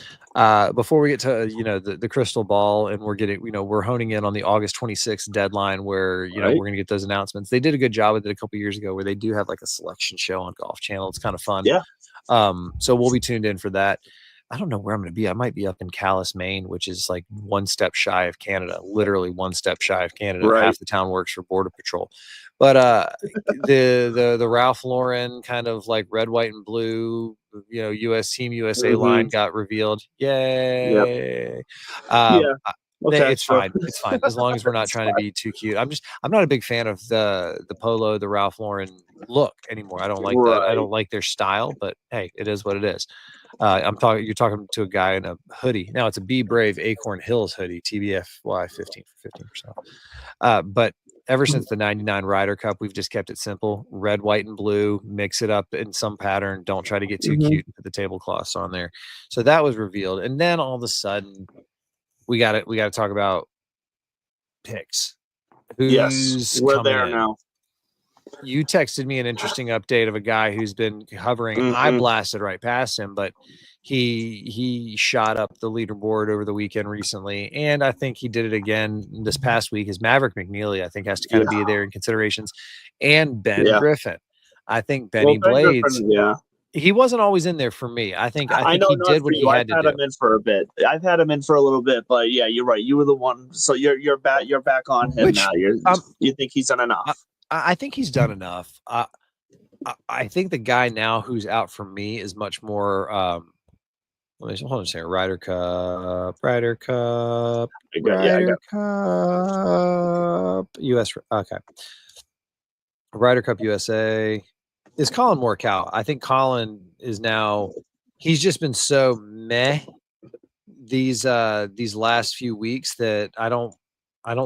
[SPEAKER 3] Before we get to the crystal ball, and we're honing in on the August 26th deadline where we're going to get those announcements. They did a good job with it a couple years ago, where they do have like a selection show on Golf Channel. It's kind of fun.
[SPEAKER 2] Yeah.
[SPEAKER 3] So we'll be tuned in for that. I don't know where I'm going to be. I might be up in Calais, Maine, which is like 1 step shy of Canada, literally 1 step shy of Canada.
[SPEAKER 2] Right.
[SPEAKER 3] Half the town works for Border Patrol. But the Ralph Lauren kind of like red, white, and blue, U.S. Team USA line got revealed. Yay!
[SPEAKER 2] Yep.
[SPEAKER 3] Okay, it's fine. It's fine as long as we're not trying to be too cute. I'm not a big fan of the polo, the Ralph Lauren look anymore. I don't like that. I don't like their style. But hey, it is what it is. You're talking to a guy in a hoodie. Now it's a Be Brave Acorn Hills hoodie, TBFY 15 for 15%. But ever since the 99 Ryder Cup, we've just kept it simple. Red, white, and blue. Mix it up in some pattern. Don't try to get too cute and put the tablecloths on there. So that was revealed. And then all of a sudden, we got to talk about picks.
[SPEAKER 2] We're there now.
[SPEAKER 3] You texted me an interesting update of a guy who's been hovering. I blasted right past him, but he shot up the leaderboard over the weekend recently, and I think he did it again this past week. Is Maverick McNeely? I think has to kind of be there in considerations, and Ben Griffin. I think Benny Blades.
[SPEAKER 2] Griffin,
[SPEAKER 3] he wasn't always in there for me. I think he did what he had to do.
[SPEAKER 2] I've had him in for a bit. I've had him in for a little bit, but yeah, you're right. You were the one, so you're back. You're back on him now. You think he's done enough?
[SPEAKER 3] I think he's done enough. I think the guy now who's out for me is much more. Hold on a second. Ryder Cup, US. Okay. Ryder Cup USA is Colin Morikawa. I think Colin is now. He's just been so meh these last few weeks that I don't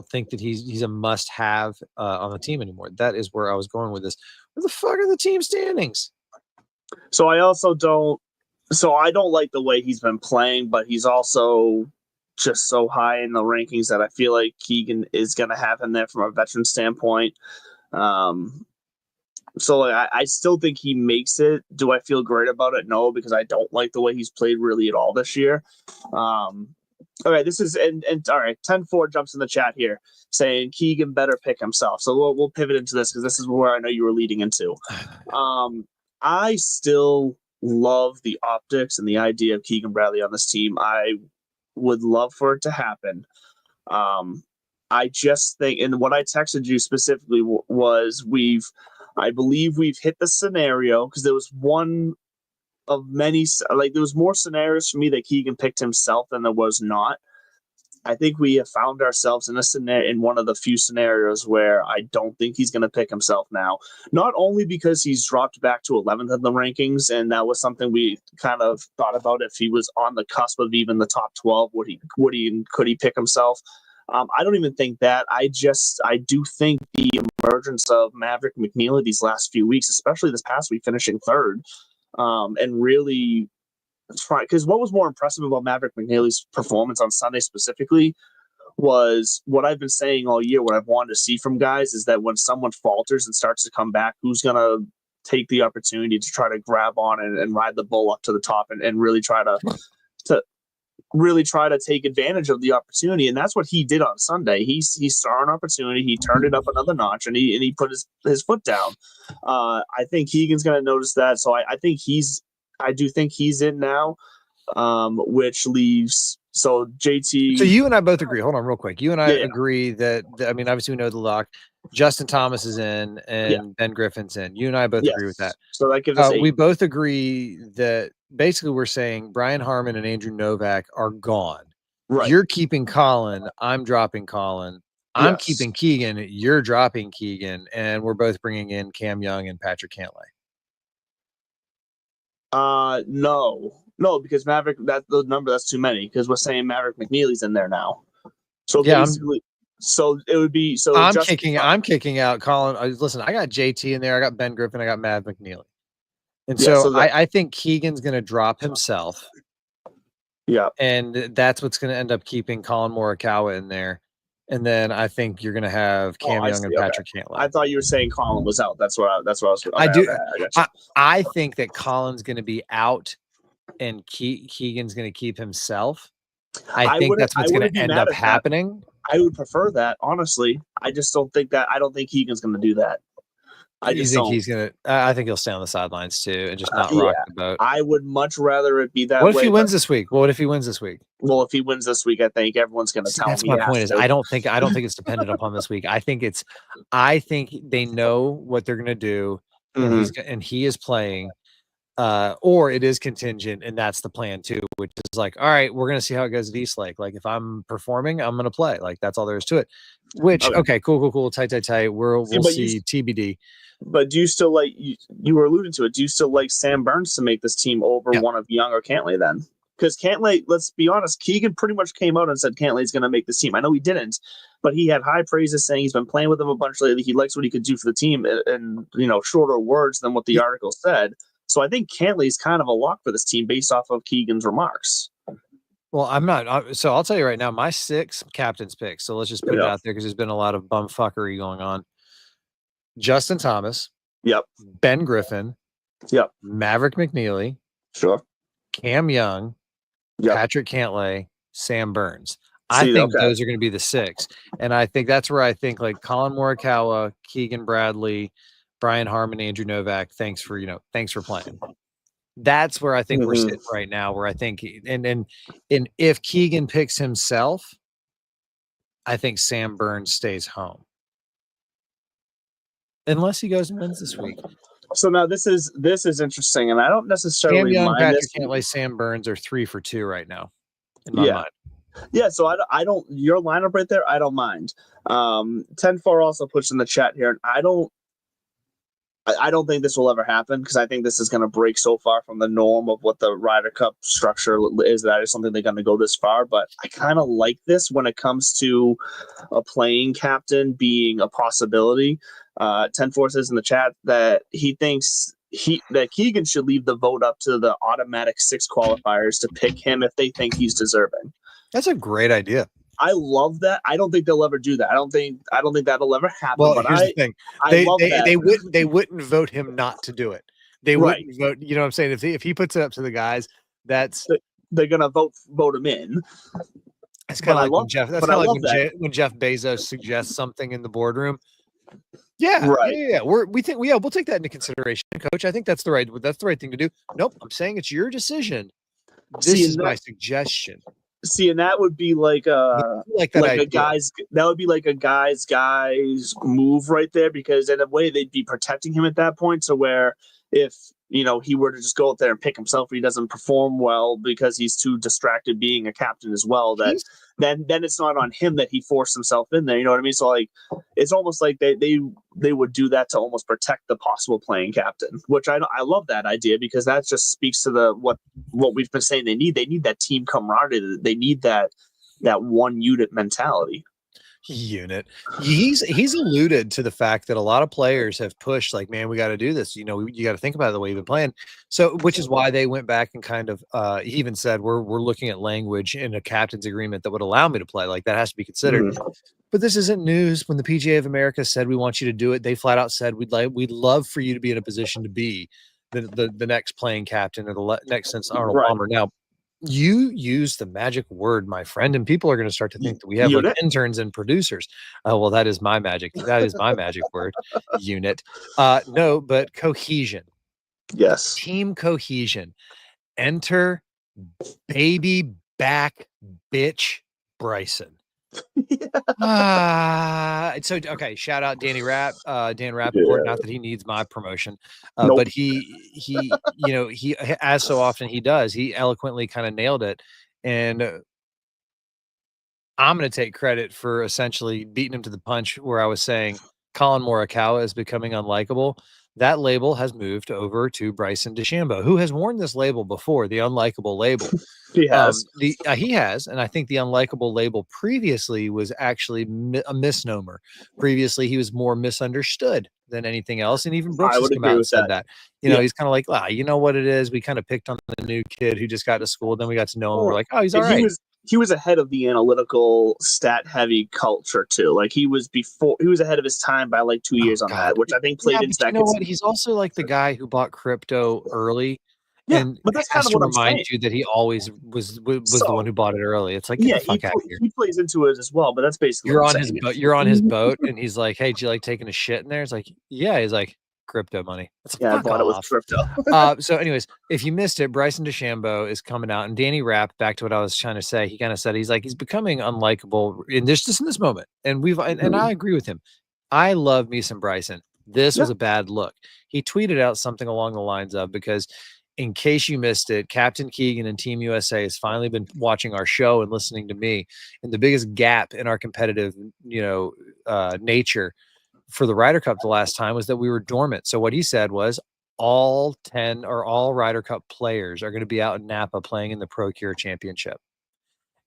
[SPEAKER 3] think that he's a must-have on the team anymore. That is where I was going with this. Where the fuck are the team standings?
[SPEAKER 2] So I also don't. So I don't like the way he's been playing, but he's also just so high in the rankings that I feel like Keegan is going to have him there from a veteran standpoint. So I still think he makes it. Do I feel great about it? No, because I don't like the way he's played really at all this year. Okay, this is and all right. 10-4 jumps in the chat here saying Keegan better pick himself. So we'll pivot into this because this is where I know you were leading into. I still love the optics and the idea of Keegan Bradley on this team. I would love for it to happen. I just think, and what I texted you specifically was I believe we've hit the scenario, because there was one of many, like there was more scenarios for me that Keegan picked himself than there was not. I think we have found ourselves in a scenario, in one of the few scenarios where I don't think he's going to pick himself now. Not only because he's dropped back to 11th in the rankings, and that was something we kind of thought about if he was on the cusp of even the top 12, could he pick himself? I don't even think that. I do think the emergence of Maverick McNeely these last few weeks, especially this past week, finishing third, and really try, because what was more impressive about Maverick McNeely's performance on Sunday specifically was what I've been saying all year, what I've wanted to see from guys is that when someone falters and starts to come back, who's going to take the opportunity to try to grab on and ride the bull up to the top and really try to take advantage of the opportunity. And that's what he did on Sunday. He saw an opportunity, he turned it up another notch, and he put his foot down. I think Keegan's going to notice that. So I do think he's in now, which leaves JT.
[SPEAKER 3] So you and I both agree. Hold on, real quick. You and I agree that I mean, obviously we know the lock. Justin Thomas is in, and Ben Griffin's in. You and I both agree with that.
[SPEAKER 2] So that gives us 8.
[SPEAKER 3] We both agree that basically we're saying Brian Harmon and Andrew Novak are gone.
[SPEAKER 2] Right.
[SPEAKER 3] You're keeping Colin. I'm dropping Colin. I'm keeping Keegan. You're dropping Keegan, and we're both bringing in Cam Young and Patrick Cantlay.
[SPEAKER 2] No, because Maverick, that's too many, because we're saying Maverick McNeely's in there now. So basically, it would be
[SPEAKER 3] I'm kicking out Colin. Listen, I got JT in there. I got Ben Griffin. I got Mav McNeely, and I think Keegan's going to drop himself.
[SPEAKER 2] Yeah,
[SPEAKER 3] and that's what's going to end up keeping Colin Morikawa in there. And then I think you're going to have Cam Young and Patrick Cantlay.
[SPEAKER 2] I thought you were saying Colin was out. That's what I was.
[SPEAKER 3] I think that Colin's going to be out, and Keegan's going to keep himself. I think that's what's going to end up happening.
[SPEAKER 2] I would prefer that, honestly. I just don't think that. I don't think Keegan's going to do that. I
[SPEAKER 3] think he'll stay on the sidelines too and just not rock the boat.
[SPEAKER 2] I would much rather it be that way.
[SPEAKER 3] What if he wins this week? What if he wins this week?
[SPEAKER 2] Well, if he wins this week, I think everyone's going to tell him.
[SPEAKER 3] That's my point. I don't think it's dependent upon this week. I think they know what they're going to do, and he is playing, or it is contingent, and that's the plan too. Which is like, all right, we're going to see how it goes at East Lake. Like, if I'm performing, I'm going to play. Like, that's all there is to it. Which okay, cool, tight. We'll see TBD.
[SPEAKER 2] But do you still like, you were alluding to it, do you still like Sam Burns to make this team over one of Young or Cantlay then? Because Cantlay, let's be honest, Keegan pretty much came out and said Cantlay's going to make this team. I know he didn't, but he had high praises saying he's been playing with him a bunch lately. He likes what he could do for the team and shorter words than what the article said. So I think Cantlay's kind of a lock for this team based off of Keegan's remarks.
[SPEAKER 3] Well, I'm not. So I'll tell you right now, my 6 captain's picks. So let's just put it out there because there's been a lot of bumfuckery going on. Justin Thomas.
[SPEAKER 2] Yep.
[SPEAKER 3] Ben Griffin.
[SPEAKER 2] Yep.
[SPEAKER 3] Maverick McNeely.
[SPEAKER 2] Sure.
[SPEAKER 3] Cam Young.
[SPEAKER 2] Yep.
[SPEAKER 3] Patrick Cantlay. Sam Burns. I think those are going to be the 6. And I think that's where I think like Colin Morikawa, Keegan Bradley, Brian Harmon, Andrew Novak. Thanks for playing. That's where I think we're sitting right now, where I think, and if Keegan picks himself, I think Sam Burns stays home. Unless he goes and wins this week.
[SPEAKER 2] So now this is interesting, and I don't necessarily
[SPEAKER 3] Cam Young,
[SPEAKER 2] mind
[SPEAKER 3] Patrick
[SPEAKER 2] this.
[SPEAKER 3] Cantlay, Sam Burns are 3 for 2 right now. In my mind.
[SPEAKER 2] Yeah, so I don't your lineup right there, I don't mind. 10-4 also puts in the chat here, and I don't think this will ever happen because I think this is going to break so far from the norm of what the Ryder Cup structure is. That is something they're going to go this far, but I kind of like this when it comes to a playing captain being a possibility. 10-4 says in the chat that he thinks that Keegan should leave the vote up to the automatic 6 qualifiers to pick him if they think he's deserving.
[SPEAKER 3] That's a great idea.
[SPEAKER 2] I love that. I don't think they'll ever do that. I don't think that'll ever happen.
[SPEAKER 3] Well,
[SPEAKER 2] but
[SPEAKER 3] here's the thing. They wouldn't vote him not to do it. They wouldn't vote. You know what I'm saying? If he puts it up to the guys,
[SPEAKER 2] they're gonna vote him in.
[SPEAKER 3] It's kind of like when Jeff. That's kind of like when Jeff Bezos suggests something in the boardroom. Yeah,
[SPEAKER 2] Right.
[SPEAKER 3] yeah. We'll take that into consideration, Coach. I think that's the right thing to do. Nope, I'm saying it's your decision. This is my suggestion.
[SPEAKER 2] See, and that would be like
[SPEAKER 3] Like that idea.
[SPEAKER 2] that would be like a guy's move right there, because in a way they'd be protecting him at that point. So where if he were to just go out there and pick himself, and he doesn't perform well because he's too distracted being a captain as well, that then it's not on him that he forced himself in there. You know what I mean? So like it's almost like they would do that to almost protect the possible playing captain, which I love that idea, because that just speaks to what we've been saying they need that team camaraderie. They need that one unit mentality.
[SPEAKER 3] He's alluded to the fact that a lot of players have pushed, like, man, we got to do this. You got to think about the way you've been playing. So, which is why they went back and kind of, he even said, we're looking at language in a captain's agreement that would allow me to play. Like, that has to be considered. Mm-hmm. But this isn't news. When the PGA of America said, we want you to do it, they flat out said, we'd love for you to be in a position to be the next playing captain, or the next since Arnold Palmer. Now, you use the magic word, my friend, and people are going to start to think that we have like interns and producers. Oh, well, that is my magic. That is my magic word, unit. No, but cohesion.
[SPEAKER 2] Yes.
[SPEAKER 3] Team cohesion. Enter baby back bitch Bryson. So okay, shout out Dan Rappaport. Not that he needs my promotion, but he as so often he does, he eloquently kind of nailed it, and I'm going to take credit for essentially beating him to the punch where I was saying Colin Morikawa is becoming unlikable. That label has moved over to Bryson DeChambeau, who has worn this label before, the unlikable label.
[SPEAKER 2] He has.
[SPEAKER 3] He has, and I think the unlikable label previously was actually a misnomer. Previously, he was more misunderstood than anything else, and even Brooks has come out and said that. He's kind of like, you know what it is? We kind of picked on the new kid who just got to school, then we got to know him. We're like, oh, he's all right.
[SPEAKER 2] He was ahead of the analytical, stat-heavy culture too. Like he was ahead of his time by like 2 years on that, which I think played into that.
[SPEAKER 3] You know what? He's also like the guy who bought crypto early.
[SPEAKER 2] Yeah,
[SPEAKER 3] and
[SPEAKER 2] but that's kind of what I'm saying.
[SPEAKER 3] Remind you that he always was the one who bought it early. It's like, get the fuck out of here.
[SPEAKER 2] He plays into it as well, but that's basically
[SPEAKER 3] you're on his boat. You're on his boat, and he's like, "Hey, do you like taking a shit in there?" It's like, "Yeah." He's like, "Crypto money."
[SPEAKER 2] I bought it with crypto.
[SPEAKER 3] So, anyways, if you missed it, Bryson DeChambeau is coming out, and Danny Rapp. Back to what I was trying to say, he kind of said he's becoming unlikable in this moment, and and I agree with him. I love me some Bryson. This was a bad look. He tweeted out something along the lines of, because in case you missed it, Captain Keegan and Team USA has finally been watching our show and listening to me. And the biggest gap in our competitive, nature for the Ryder Cup the last time was that we were dormant. So what he said was all 10 or all Ryder Cup players are going to be out in Napa playing in the Pro Cure Championship.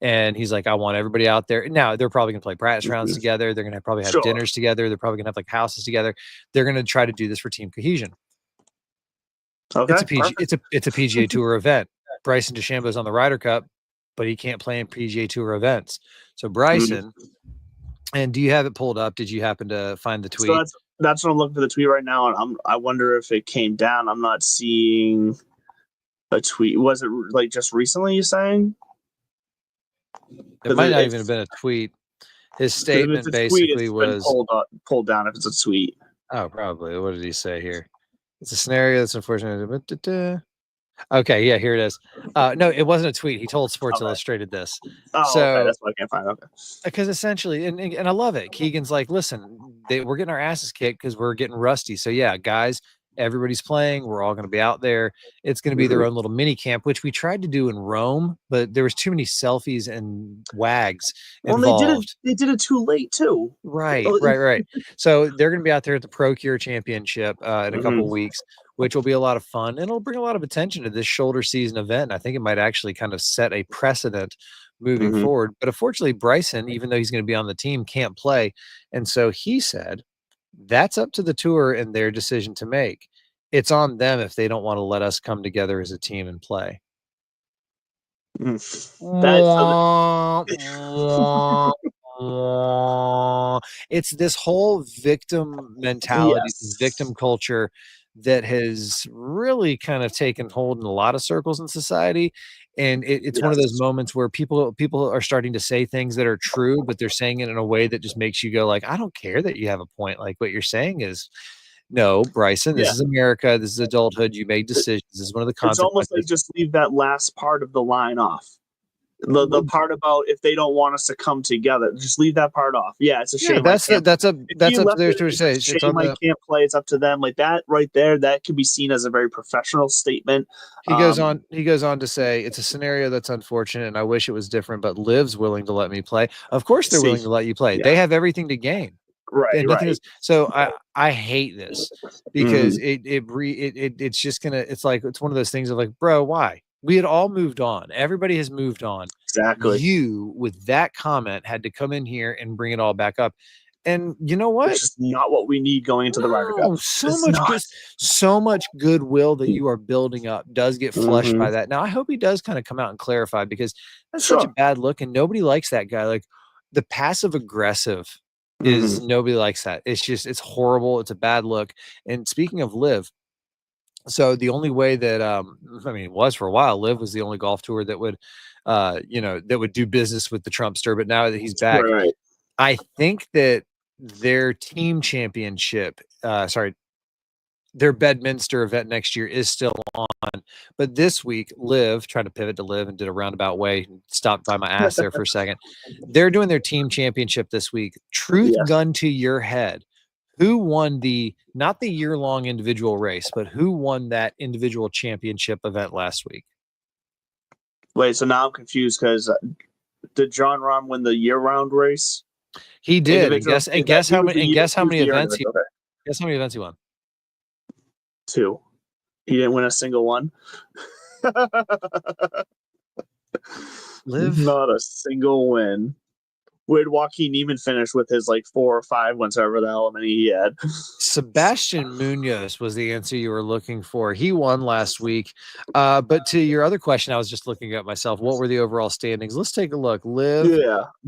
[SPEAKER 3] And he's like, I want everybody out there. Now, they're probably going to play practice rounds together. They're going to probably have dinners together. They're probably going to have like houses together. They're going to try to do this for team cohesion. Okay, it's a PGA Tour event. Bryson DeChambeau's on the Ryder Cup, but he can't play in PGA Tour events. So Bryson, and do you have it pulled up? Did you happen to find the tweet?
[SPEAKER 2] So that's what I'm looking for the tweet right now, and I wonder if it came down. I'm not seeing a tweet. Was it like just recently? You saying?
[SPEAKER 3] It might not even have been a tweet. His statement basically was
[SPEAKER 2] pulled down. If it's a tweet,
[SPEAKER 3] oh, probably. What did he say here? It's a scenario that's unfortunate. Okay, yeah, here it is. No, it wasn't a tweet. He told Sports Illustrated this.
[SPEAKER 2] Okay, that's what I can't find. Okay,
[SPEAKER 3] because essentially, and I love it. Keegan's like, listen, we're getting our asses kicked because we're getting rusty. So yeah, guys, everybody's playing. We're all going to be out there. It's going to be their own little mini camp, which we tried to do in Rome, but there was too many selfies and wags involved.
[SPEAKER 2] Well, they did it too late too.
[SPEAKER 3] Right. So they're going to be out there at the Pro Cure Championship in a couple of weeks, which will be a lot of fun, and it'll bring a lot of attention to this shoulder season event. And I think it might actually kind of set a precedent moving forward. But unfortunately, Bryson, even though he's going to be on the team, can't play. And so he said, that's up to the tour and their decision to make. It's on them if they don't want to let us come together as a team and play. It's this whole victim mentality, this victim culture that has really kind of taken hold in a lot of circles in society. And it's one of those moments where people are starting to say things that are true, but they're saying it in a way that just makes you go like, I don't care that you have a point. Like what you're saying is, no, Bryson, this is America. This is adulthood. You make decisions. This is one of the
[SPEAKER 2] It's
[SPEAKER 3] consequences.
[SPEAKER 2] almost like just leave that last part of the line off. The part about if they don't want us to come together, just leave that part off. Yeah, it's a shame.
[SPEAKER 3] That's up to their to say.
[SPEAKER 2] It's a shame I can't play. It's up to them. Like that right there, that could be seen as a very professional statement.
[SPEAKER 3] He goes on to say it's a scenario that's unfortunate, and I wish it was different. But Liv's willing to let me play. Of course, they're willing to let you play. They have everything to gain.
[SPEAKER 2] Right.
[SPEAKER 3] So I hate this because it's just gonna. It's like it's one of those things of like, bro, why? We had all moved on. Everybody has moved on.
[SPEAKER 2] Exactly.
[SPEAKER 3] You, with that comment, had to come in here and bring it all back up. And you know what?
[SPEAKER 2] It's just not what we need going into the Ryder Cup.
[SPEAKER 3] So much goodwill that you are building up does get flushed by that. Now, I hope he does kind of come out and clarify because that's such a bad look, and nobody likes that guy. Like the passive aggressive is nobody likes that. It's just it's horrible. It's a bad look. And speaking of LIV. So the only way that I mean, it was for a while, LIV was the only golf tour that would that would do business with the Trumpster, but now that he's back, I think that their team championship, their Bedminster event next year is still on. But this week, LIV, trying to pivot to LIV and did a roundabout way, stopped by my ass there for a second. They're doing their team championship this week. Truth gun to your head. Who won not the year-long individual race, but who won that individual championship event last week?
[SPEAKER 2] Wait, so now I'm confused because did John Rahm win the year-round race?
[SPEAKER 3] He did. And guess how many events he won?
[SPEAKER 2] 2. He didn't win a single one.
[SPEAKER 3] LIV,
[SPEAKER 2] not a single win. Where did Joaquin Niemann finish with his like 4 or 5 ones, however the hell many he had?
[SPEAKER 3] Sebastian Munoz was the answer you were looking for. He won last week. But to your other question, I was just looking at myself. What were the overall standings? Let's take a look. LIV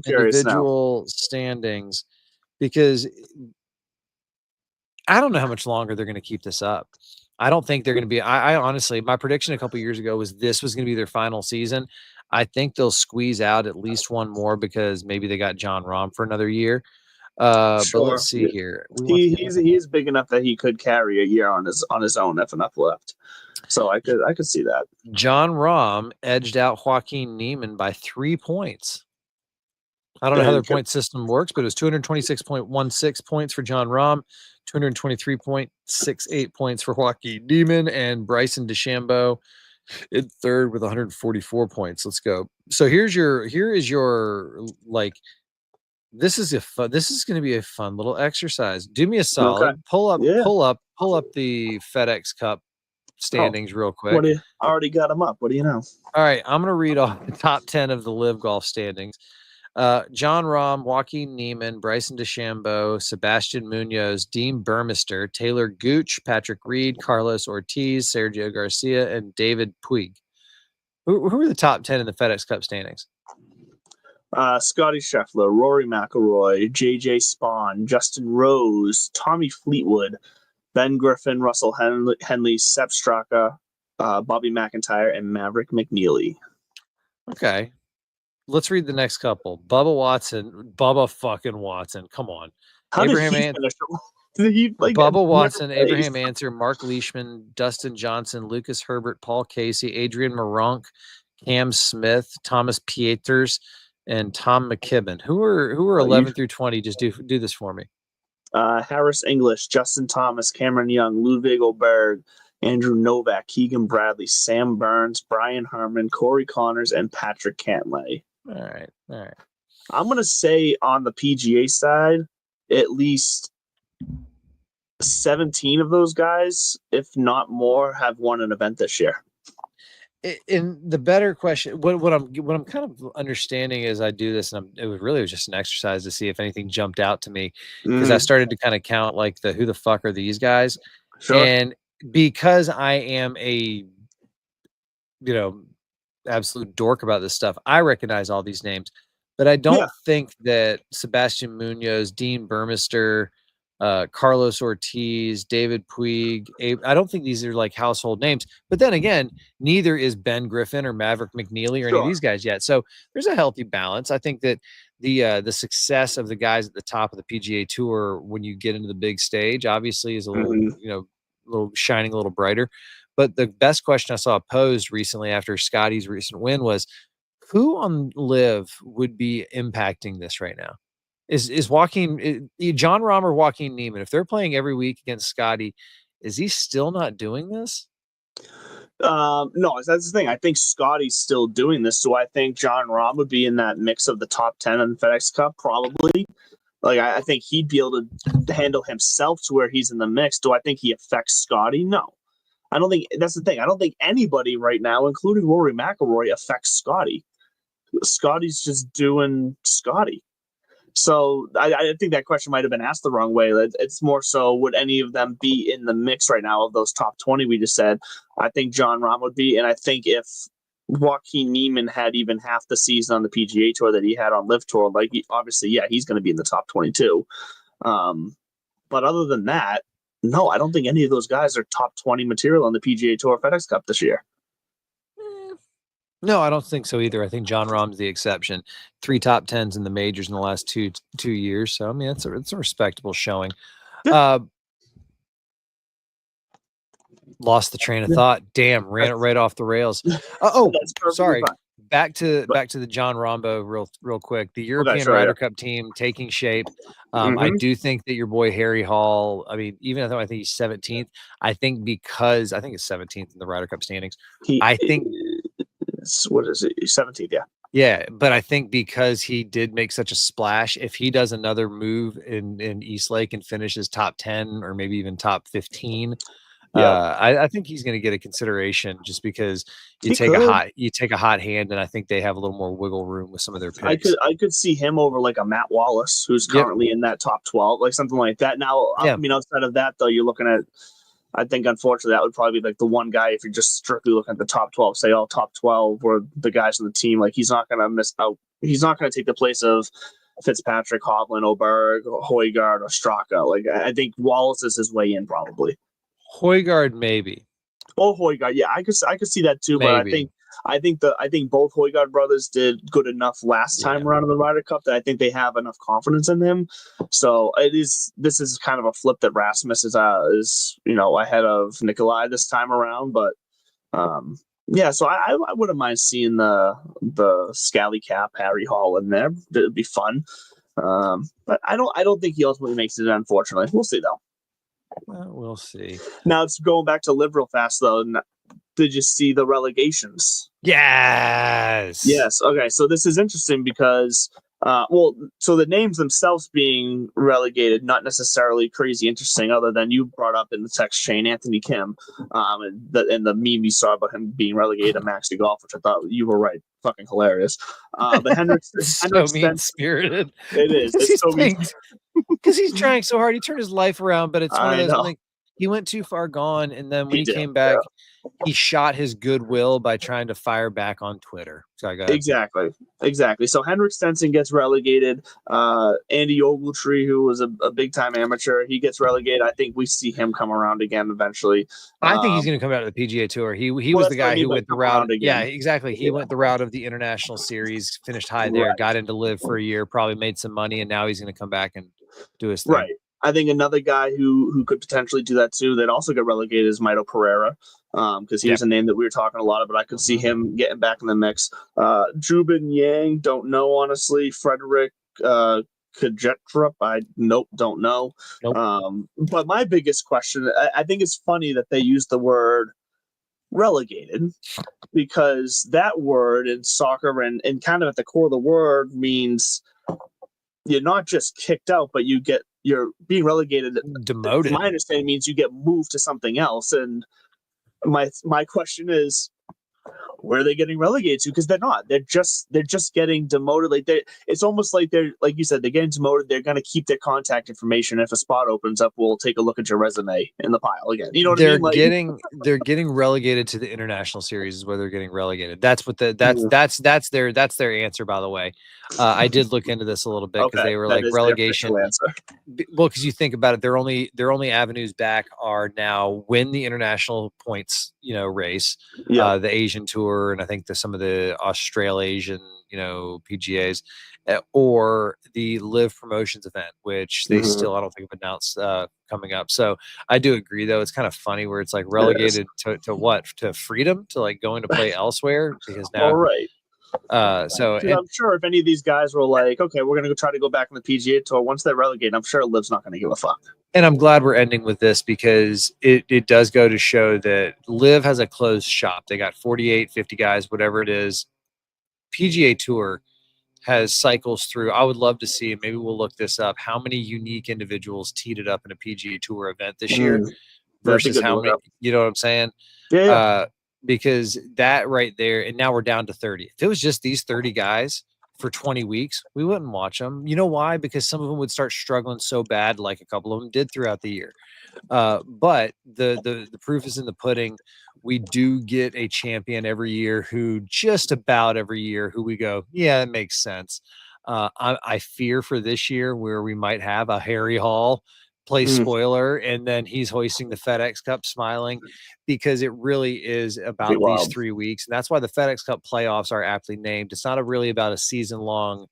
[SPEAKER 3] individual standings, because I don't know how much longer they're going to keep this up. I don't think they're going to be. I honestly, my prediction a couple years ago was this was going to be their final season. I think they'll squeeze out at least one more because maybe they got John Rahm for another year. But let's see here.
[SPEAKER 2] He is big enough that he could carry a year on his own if enough left. So I could see that.
[SPEAKER 3] John Rahm edged out Joaquin Niemann by 3 points. I don't know how their point system works, but it was 226.16 points for John Rahm, 223.68 points for Joaquin Niemann, and Bryson DeChambeau in third with 144 points. Let's go. So here is your like, this is going to be a fun little exercise. Do me a solid. Okay. Pull up the FedEx Cup standings real quick.
[SPEAKER 2] I already got them up. What do you know?
[SPEAKER 3] All right. I'm going to read off the top 10 of the LIV Golf standings. John Rahm, Joaquin Niemann, Bryson DeChambeau, Sebastian Munoz, Dean Burmester, Taylor Gooch, Patrick Reed, Carlos Ortiz, Sergio Garcia, and David Puig. Who are the top 10 in the FedEx Cup standings?
[SPEAKER 2] Scotty Scheffler, Rory McIlroy, JJ Spawn, Justin Rose, Tommy Fleetwood, Ben Griffin, Russell Henley, Sepp Straka, Bobby McIntyre, and Maverick McNeely.
[SPEAKER 3] Okay. Let's read the next couple. Bubba fucking Watson. Come on.
[SPEAKER 2] Abraham finish?
[SPEAKER 3] Bubba Watson, Abraham Answer, Mark Leishman, Dustin Johnson, Lucas Herbert, Paul Casey, Adrian Maronk, Cam Smith, Thomas Pieters, and Tom McKibben. Who are 11 through 20? Just do this for me.
[SPEAKER 2] Harris English, Justin Thomas, Cameron Young, Ludwig Oberg, Andrew Novak, Keegan Bradley, Sam Burns, Brian Harmon, Corey Connors, and Patrick Cantlay.
[SPEAKER 3] All right.
[SPEAKER 2] I'm going to say on the PGA side, at least 17 of those guys, if not more, have won an event this year.
[SPEAKER 3] In the better question, what I'm kind of understanding as I do this, and it was just an exercise to see if anything jumped out to me, because I started to kind of count like who the fuck are these guys, and because I am a absolute dork about this stuff, I recognize all these names, but I don't think that Sebastian Munoz, Dean Burmester, Carlos Ortiz, David Puig. I don't think these are like household names. But then again, neither is Ben Griffin or Maverick McNeely or any of these guys yet. So there's a healthy balance. I think that the success of the guys at the top of the PGA Tour when you get into the big stage obviously is a little, little shining a little brighter. But the best question I saw posed recently after Scotty's recent win was, who on LIV would be impacting this right now? Is Joaquin, John Rahm or Joaquin Neiman, if they're playing every week against Scotty, is he still not doing this?
[SPEAKER 2] No, that's the thing. I think Scotty's still doing this. So I think John Rahm would be in that mix of the top 10 in the FedEx Cup, probably. Like, I think he'd be able to handle himself to where he's in the mix. Do I think he affects Scotty? No. I don't think that's the thing. I don't think anybody right now, including Rory McIlroy, affects Scotty. Scotty's just doing Scotty. So I think that question might have been asked the wrong way. It's more so, would any of them be in the mix right now of those top 20 we just said? I think John Rahm would be. And I think if Joaquin Neiman had even half the season on the PGA Tour that he had on LIV Tour, like, obviously, yeah, he's going to be in the top 22. But other than that, no, I don't think any of those guys are top 20 material on the PGA Tour FedEx Cup this year.
[SPEAKER 3] No, I don't think so either. I think John Rahm's the exception. 3 top 10s in the majors in the last two years. So I mean, it's a respectable showing. Lost the train of thought. Damn, ran it right off the rails. Sorry.
[SPEAKER 2] Fine.
[SPEAKER 3] Back to the John Rombo real quick. The European Ryder Cup team taking shape. I do think that your boy Harry Hall, I mean, even though I think he's 17th, I think it's 17th in the Ryder Cup standings.
[SPEAKER 2] What is it? 17th, yeah.
[SPEAKER 3] Yeah, but I think because he did make such a splash, if he does another move in East Lake and finishes top 10 or maybe even top 15, I think he's going to get a consideration just because you take a hot hand, and I think they have a little more wiggle room with some of their picks.
[SPEAKER 2] I could see him over like a Matt Wallace, who's currently in that top 12, like something like that. Now, I mean, outside of that, though, you're looking at, I think, unfortunately, that would probably be like the one guy, if you're just strictly looking at the top 12, say all top 12 or the guys on the team, like, he's not going to miss out. He's not going to take the place of Fitzpatrick, Hovland, Oberg, Højgaard, or Straka. Like, I think Wallace is his way in, probably.
[SPEAKER 3] Højgaard, maybe.
[SPEAKER 2] Oh, Højgaard, yeah, I could see that too. Maybe. But I think both Højgaard brothers did good enough last time around in the Ryder Cup that I think they have enough confidence in him. So this is kind of a flip that Rasmus is ahead of Nikolai this time around. But so I wouldn't mind seeing the Scally Cap Harry Hall in there. It'd be fun. But I don't think he ultimately makes it, unfortunately. We'll see though.
[SPEAKER 3] We'll see.
[SPEAKER 2] Now it's going back to LIV real fast though. Did you see the relegations?
[SPEAKER 3] Yes.
[SPEAKER 2] Okay. So this is interesting because, so the names themselves being relegated, not necessarily crazy interesting, other than you brought up in the text chain, Anthony Kim, and the meme you saw about him being relegated to Maxi Golf, which I thought you were right. Fucking hilarious. But Hendricks
[SPEAKER 3] so mean-spirited.
[SPEAKER 2] It is. It's so mean.
[SPEAKER 3] Because he's trying so hard. He turned his life around, but it's one of those things. He went too far gone, and then when he came back, he shot his goodwill by trying to fire back on Twitter. So Exactly. So Henrik Stenson gets relegated. Andy Ogletree, who was a big-time amateur, he gets relegated. I think we see him come around again eventually. I think he's going to come out of the PGA Tour. He was the guy who went the route. Yeah, exactly. He went the route of the International Series, finished high there, got into LIV for a year, probably made some money, and now he's going to come back and do his thing.
[SPEAKER 2] Right. I think another guy who could potentially do that too, that also got relegated, is Mito Pereira, because he was a name that we were talking a lot about. I could see him getting back in the mix. Jubin Yang, don't know, honestly. Frederick Kajetrup, don't know.
[SPEAKER 3] Nope.
[SPEAKER 2] But my biggest question, I think it's funny that they use the word relegated, because that word in soccer and kind of at the core of the word means you're not just kicked out, but you're being relegated.
[SPEAKER 3] Demoted.
[SPEAKER 2] My understanding means you get moved to something else. And my question is, where are they getting relegated to? Because they're not. They're just getting demoted. Like it's almost like they're, like you said, they're getting demoted. They're going to keep their contact information. If a spot opens up, we'll take a look at your resume in the pile again. You know what I mean? Like,
[SPEAKER 3] they're getting relegated to the international series is where they're getting relegated. That's what that's their answer. By the way, I did look into this a little bit because they were like relegation. Well, because you think about it, their only avenues back are now win the international points, race, the Asian Tour, and I think some of the Australasian, PGAs, or the LIV Promotions event, which they still, I don't think, have announced coming up. So I do agree, though. It's kind of funny where it's like relegated to what? To freedom, to like going to play elsewhere, because now.
[SPEAKER 2] All right.
[SPEAKER 3] So
[SPEAKER 2] I'm sure if any of these guys were like, okay, we're going to try to go back on the PGA Tour, once they're relegated, I'm sure LIV's not going to give a fuck.
[SPEAKER 3] And I'm glad we're ending with this because it does go to show that LIV has a closed shop. They got 48, 50 guys, whatever it is. PGA Tour has cycles through. I would love to see, maybe we'll look this up, how many unique individuals teed it up in a PGA Tour event this year versus how many, you know what I'm saying?
[SPEAKER 2] Yeah.
[SPEAKER 3] Because that right there, and now we're down to 30. If it was just these 30 guys for 20 weeks, we wouldn't watch them. You know why? Because some of them would start struggling so bad, like a couple of them did throughout the year. But the proof is in the pudding. We do get a champion every year who just about every year who we go, yeah, that makes sense. I fear for this year where we might have a Harry Hall play spoiler, and then he's hoisting the FedEx Cup smiling, because it really is about these 3 weeks. And that's why the FedEx Cup playoffs are aptly named. It's not really about a season long.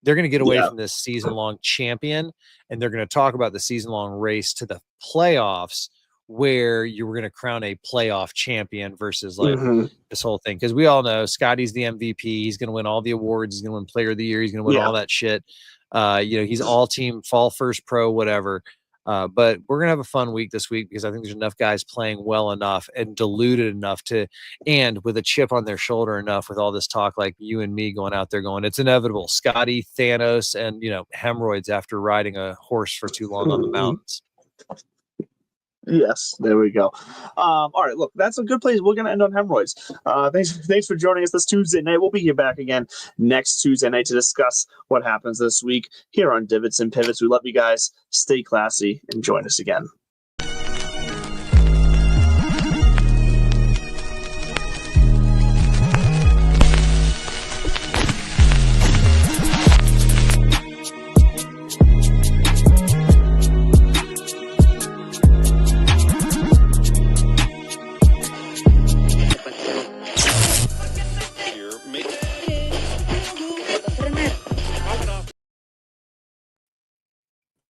[SPEAKER 3] They're going to get away from this season long champion, and they're going to talk about the season long race to the playoffs, where you were going to crown a playoff champion versus like this whole thing. Because we all know Scotty's the MVP. He's going to win all the awards. He's going to win player of the year. He's going to win all that shit. He's all team, fall first pro, whatever. But we're going to have a fun week this week because I think there's enough guys playing well enough and diluted enough and with a chip on their shoulder enough with all this talk, like you and me going out there going, it's inevitable. Scotty, Thanos, and, hemorrhoids after riding a horse for too long on the mountains.
[SPEAKER 2] Yes, there we go. All right, look, that's a good place. We're going to end on hemorrhoids. Thanks for joining us this Tuesday night. We'll be here back again next Tuesday night to discuss what happens this week here on Divots and Pivots. We love you guys. Stay classy and join us again.